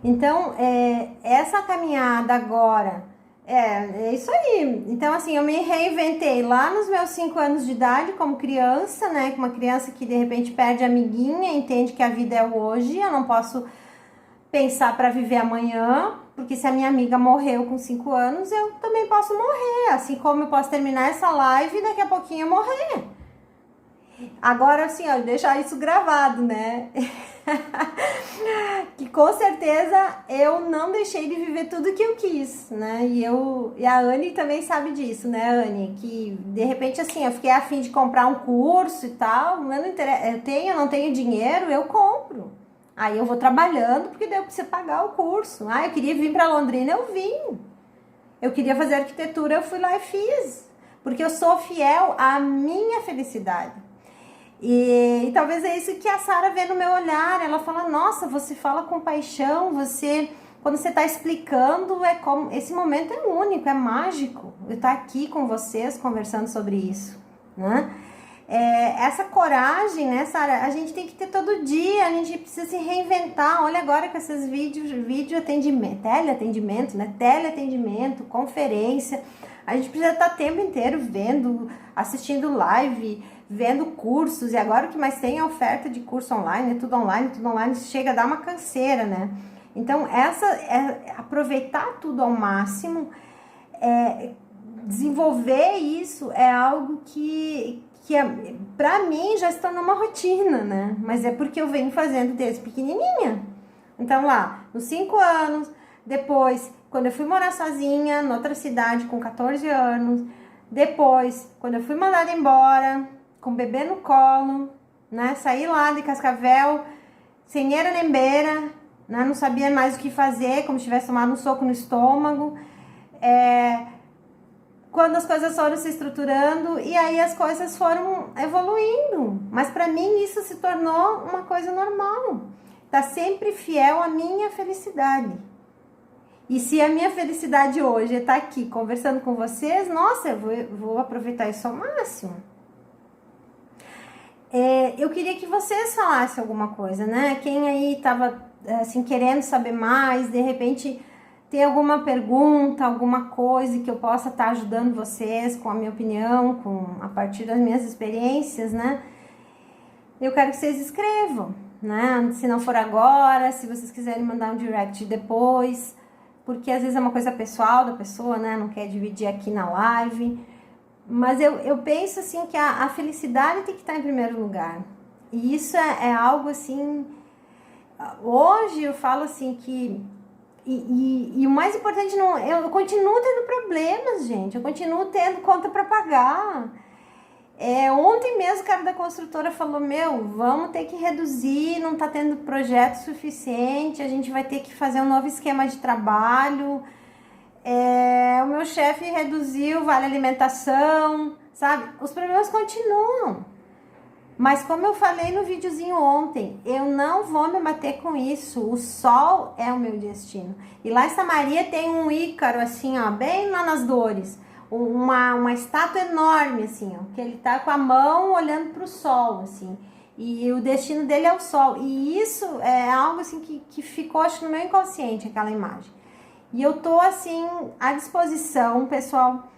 Então, essa caminhada agora, é isso aí. Então, assim, eu me reinventei lá nos meus 5 anos de idade como criança, né? Uma criança que de repente perde a amiguinha, entende que a vida é hoje, eu não posso pensar para viver amanhã, porque se a minha amiga morreu com 5 anos, eu também posso morrer, assim como eu posso terminar essa live e daqui a pouquinho eu morrer. Agora, assim, ó, deixar isso gravado, né? Que com certeza eu não deixei de viver tudo que eu quis, né? E a Anne também sabe disso, né, Anne? Que de repente, assim, eu fiquei a fim de comprar um curso e tal, mas eu não tenho dinheiro, eu compro. Aí eu vou trabalhando, porque daí eu preciso pagar o curso. Ah, eu queria vir para Londrina, eu vim. Eu queria fazer arquitetura, eu fui lá e fiz. Porque eu sou fiel à minha felicidade. E talvez é isso que a Sara vê no meu olhar. Ela fala, nossa, você fala com paixão, quando você está explicando, esse momento é único, é mágico. Eu estar aqui com vocês conversando sobre isso, né? Essa coragem, né, Sara, a gente tem que ter todo dia, a gente precisa se reinventar. Olha agora com esses vídeo atendimento, teleatendimento, conferência. A gente precisa estar o tempo inteiro vendo, assistindo live, vendo cursos, e agora o que mais tem é oferta de curso online, tudo online, chega a dar uma canseira, né? Então, aproveitar tudo ao máximo, desenvolver isso é algo que pra mim já se tornou uma rotina, né? Mas é porque eu venho fazendo desde pequenininha. Então, lá, nos 5 anos, depois, quando eu fui morar sozinha, noutra cidade, com 14 anos, depois, quando eu fui mandada embora, com o bebê no colo, né? Saí lá de Cascavel, sem eira nem beira, né? Não sabia mais o que fazer, como se tivesse tomado um soco no estômago. Quando as coisas foram se estruturando e aí as coisas foram evoluindo. Mas para mim isso se tornou uma coisa normal. Tá sempre fiel à minha felicidade. E se a minha felicidade hoje é estar aqui conversando com vocês, nossa, eu vou aproveitar isso ao máximo. Eu queria que vocês falassem alguma coisa, né? Quem aí estava assim, querendo saber mais, de repente tem alguma pergunta, alguma coisa que eu possa estar ajudando vocês com a minha opinião, a partir das minhas experiências, né? Eu quero que vocês escrevam, né? Se não for agora, se vocês quiserem mandar um direct depois, porque às vezes é uma coisa pessoal da pessoa, né? Não quer dividir aqui na live. Mas eu penso assim que a felicidade tem que estar em primeiro lugar. E isso é algo assim... Hoje eu falo assim que... E o mais importante, eu continuo tendo problemas, gente. Eu continuo tendo conta para pagar. Ontem mesmo o cara da construtora falou, vamos ter que reduzir, não tá tendo projeto suficiente, a gente vai ter que fazer um novo esquema de trabalho. O meu chefe reduziu vale alimentação, sabe? Os problemas continuam. Mas como eu falei no videozinho ontem, eu não vou me bater com isso. O sol é o meu destino. E lá em Samaria tem um Ícaro, assim, ó, bem lá nas dores. Uma estátua enorme, assim, ó, que ele tá com a mão olhando pro sol, assim. E o destino dele é o sol. E isso é algo assim que ficou, acho, no meu inconsciente, aquela imagem. E eu tô assim à disposição, pessoal.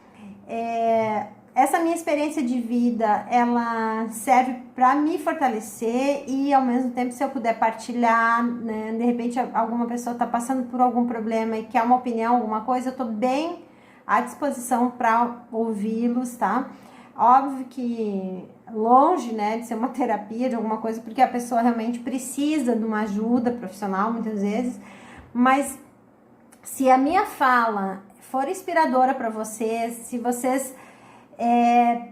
Essa minha experiência de vida, ela serve para me fortalecer e ao mesmo tempo, se eu puder partilhar, né, de repente alguma pessoa está passando por algum problema e quer uma opinião, alguma coisa, eu tô bem à disposição para ouvi-los, tá? Óbvio que longe, né, de ser uma terapia, de alguma coisa, porque a pessoa realmente precisa de uma ajuda profissional muitas vezes, mas se a minha fala for inspiradora para vocês, se vocês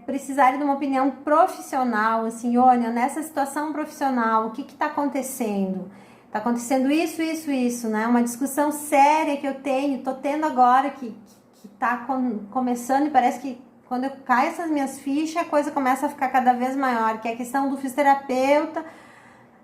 precisarem de uma opinião profissional, assim, olha, nessa situação profissional, o que está acontecendo? Está acontecendo isso, né? Uma discussão séria que eu tô tendo agora, que está começando, e parece que quando eu caio essas minhas fichas, a coisa começa a ficar cada vez maior, que é a questão do fisioterapeuta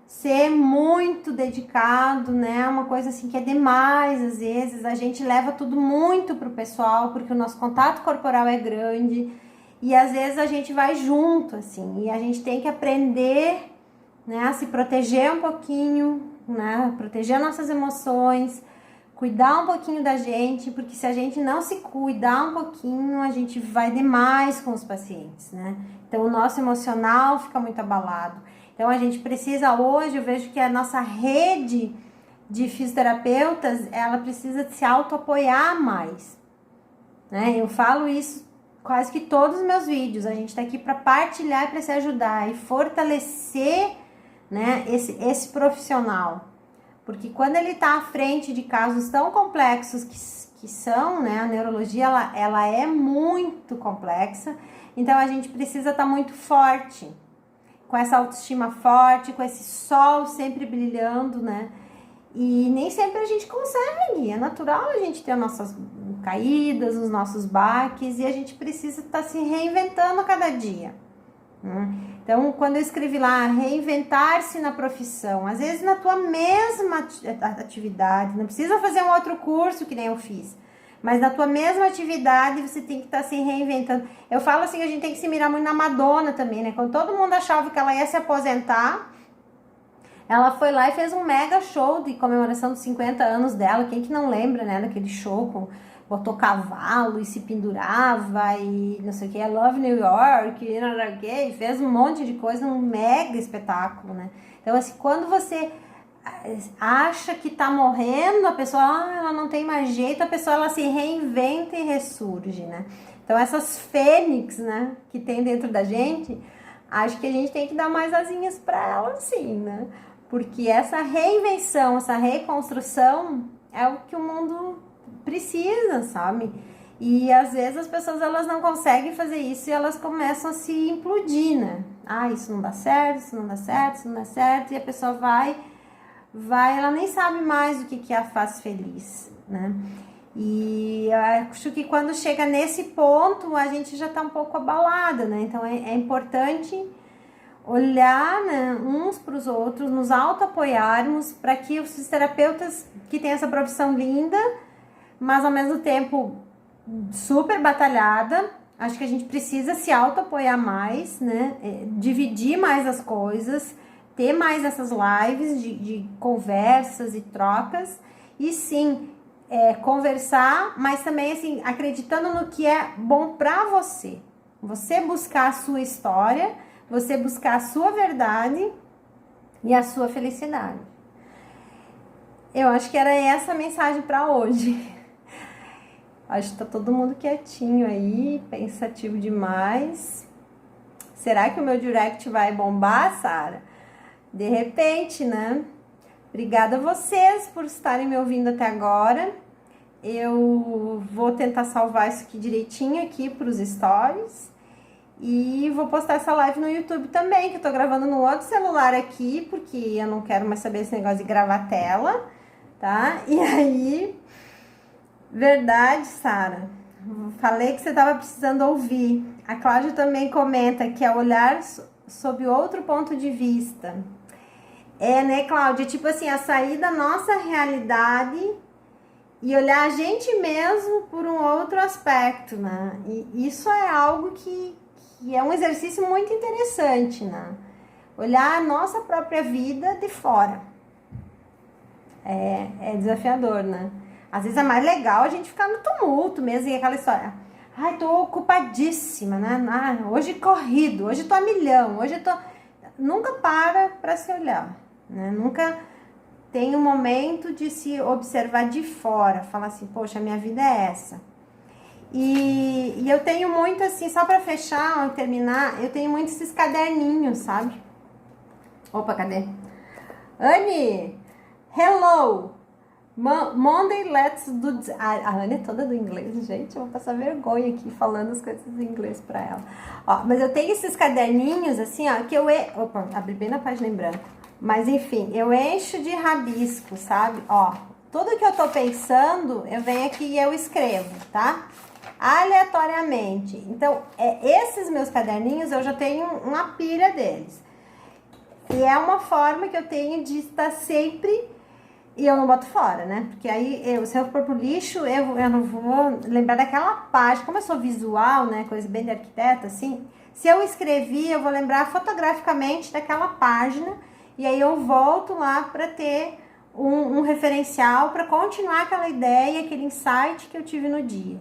ser muito dedicado, né? Uma coisa assim que é demais, às vezes a gente leva tudo muito pro pessoal, porque o nosso contato corporal é grande, e às vezes a gente vai junto, assim, e a gente tem que aprender, né, a se proteger um pouquinho, né, proteger nossas emoções, cuidar um pouquinho da gente, porque se a gente não se cuidar um pouquinho, a gente vai demais com os pacientes, né? Então o nosso emocional fica muito abalado. Então a gente precisa hoje, eu vejo que a nossa rede de fisioterapeutas, ela precisa se auto-apoiar mais, né? Eu falo isso quase que todos os meus vídeos, a gente está aqui para partilhar, para se ajudar e fortalecer, né, esse profissional. Porque quando ele está à frente de casos tão complexos que são, né, a neurologia, ela é muito complexa, então a gente precisa estar muito forte, com essa autoestima forte, com esse sol sempre brilhando, né? E nem sempre a gente consegue, é natural a gente ter as nossas caídas, os nossos baques, e a gente precisa estar se reinventando a cada dia, né? Então, quando eu escrevi lá, reinventar-se na profissão, às vezes na tua mesma atividade, não precisa fazer um outro curso que nem eu fiz, mas na tua mesma atividade você tem que estar se reinventando. Eu falo assim, a gente tem que se mirar muito na Madonna também, né? Quando todo mundo achava que ela ia se aposentar, ela foi lá e fez um mega show de comemoração dos 50 anos dela. Quem que não lembra, né, daquele show botou cavalo e se pendurava e não sei o que, I Love New York, e fez um monte de coisa, um mega espetáculo, né? Então, assim, quando você acha que tá morrendo, a pessoa, ela não tem mais jeito, a pessoa, ela se reinventa e ressurge, né? Então, essas fênix, né, que tem dentro da gente, acho que a gente tem que dar mais asinhas para ela, sim, né? Porque essa reinvenção, essa reconstrução é o que o mundo precisa, sabe? E às vezes as pessoas, elas não conseguem fazer isso e elas começam a se implodir, né? Isso não dá certo, isso não dá certo, isso não dá certo, e a pessoa vai, ela nem sabe mais o que a faz feliz, né? E eu acho que quando chega nesse ponto, a gente já tá um pouco abalada, né? Então é importante olhar, né, uns para os outros, nos auto-apoiarmos, para que os fisioterapeutas que têm essa profissão linda, mas ao mesmo tempo super batalhada, acho que a gente precisa se auto-apoiar mais, né, dividir mais as coisas, ter mais essas lives de conversas e trocas, e sim, conversar, mas também assim, acreditando no que é bom para você. Você buscar a sua história, você buscar a sua verdade e a sua felicidade. Eu acho que era essa a mensagem para hoje. Acho que tá todo mundo quietinho aí, pensativo demais. Será que o meu direct vai bombar, Sara? De repente, né? Obrigada a vocês por estarem me ouvindo até agora. Eu vou tentar salvar isso aqui direitinho aqui para os stories. E vou postar essa live no YouTube também, que eu tô gravando no outro celular aqui, porque eu não quero mais saber esse negócio de gravar tela, tá? E aí, verdade, Sara, falei que você tava precisando ouvir. A Cláudia também comenta que é olhar sob outro ponto de vista. Né, Cláudia? Tipo assim, a sair da nossa realidade e olhar a gente mesmo por um outro aspecto, né? E isso é algo que é um exercício muito interessante, né? olhar a nossa própria vida de fora. É desafiador, né? Às vezes é mais legal a gente ficar no tumulto mesmo, e aquela história. Ai, tô ocupadíssima, né? Ah, hoje corrido, hoje tô a milhão, hoje tô... Nunca para se olhar, né? Nunca tem um momento de se observar de fora, falar assim, poxa, minha vida é essa. E eu tenho muito assim, só para fechar e terminar, eu tenho muito esses caderninhos, sabe? Opa, cadê? Anne, hello! Monday, let's do... A Anne é toda do inglês, gente. Eu vou passar vergonha aqui falando as coisas em inglês pra ela. Ó, mas eu tenho esses caderninhos, assim, ó, que eu... Opa, abri bem na página em branco. Mas, enfim, eu encho de rabisco, sabe? Ó, tudo que eu tô pensando, eu venho aqui e eu escrevo, tá? Aleatoriamente. Então, esses meus caderninhos, eu já tenho uma pilha deles. E é uma forma que eu tenho de estar sempre... E eu não boto fora, né? Porque aí, se eu for pro lixo, eu não vou lembrar daquela página. Como eu sou visual, né? Coisa bem de arquiteta, assim. Se eu escrevi, eu vou lembrar fotograficamente daquela página. E aí eu volto lá para ter um referencial para continuar aquela ideia, aquele insight que eu tive no dia.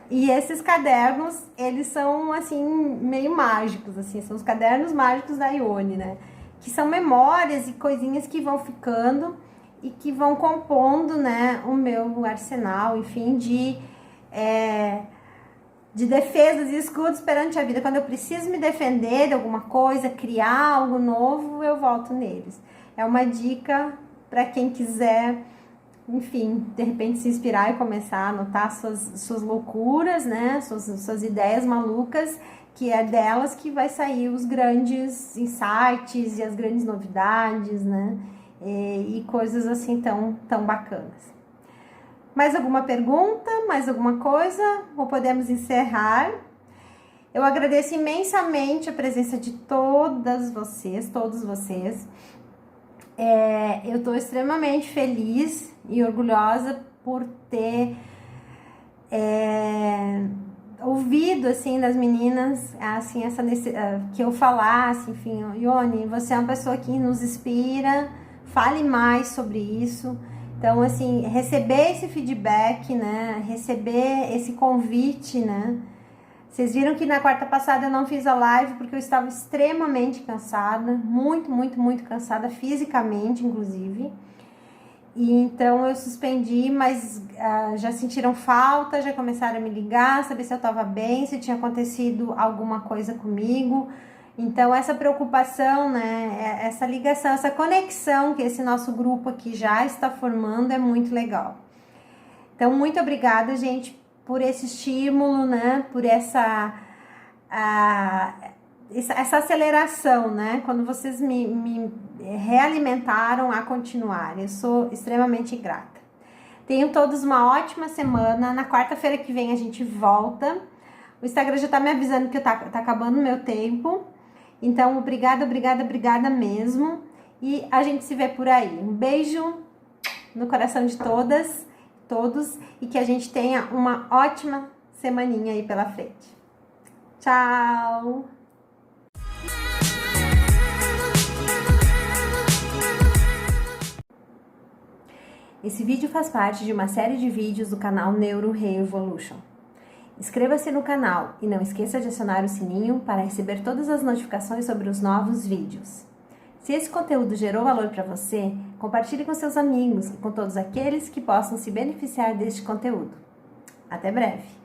E esses cadernos, eles são, assim, meio mágicos, assim. São os cadernos mágicos da Ione, né? Que são memórias e coisinhas que vão ficando... e que vão compondo, né, o meu arsenal, enfim, de defesas e escudos perante a vida. Quando eu preciso me defender de alguma coisa, criar algo novo, eu volto neles. É uma dica para quem quiser, enfim, de repente se inspirar e começar a anotar suas loucuras, né, suas ideias malucas, que é delas que vai sair os grandes insights e as grandes novidades, né, e coisas assim tão bacanas. Mais alguma pergunta? Mais alguma coisa? Ou podemos encerrar? Eu agradeço imensamente a presença de todas vocês, todos vocês. Eu estou extremamente feliz e orgulhosa por ter ouvido, assim, das meninas, assim, que eu falasse, enfim, Ione, você é uma pessoa que nos inspira, fale mais sobre isso. Então, assim, receber esse feedback, né, receber esse convite, né. Vocês viram que na quarta passada eu não fiz a live porque eu estava extremamente cansada, muito, muito, muito cansada, fisicamente, inclusive. E então eu suspendi, mas já sentiram falta, já começaram a me ligar, saber se eu estava bem, se tinha acontecido alguma coisa comigo. Então essa preocupação, né, essa ligação, essa conexão que esse nosso grupo aqui já está formando é muito legal. Então muito obrigada, gente, por esse estímulo, né, por essa aceleração, né, quando vocês me realimentaram a continuar. Eu sou extremamente grata. Tenham todos uma ótima semana. Na quarta-feira que vem a gente volta. O Instagram já tá me avisando que tá acabando o meu tempo. Então, obrigada, obrigada, obrigada mesmo. E a gente se vê por aí. Um beijo no coração de todas, todos. E que a gente tenha uma ótima semaninha aí pela frente. Tchau! Esse vídeo faz parte de uma série de vídeos do canal Neuro Revolution. Inscreva-se no canal e não esqueça de acionar o sininho para receber todas as notificações sobre os novos vídeos. Se esse conteúdo gerou valor para você, compartilhe com seus amigos e com todos aqueles que possam se beneficiar deste conteúdo. Até breve!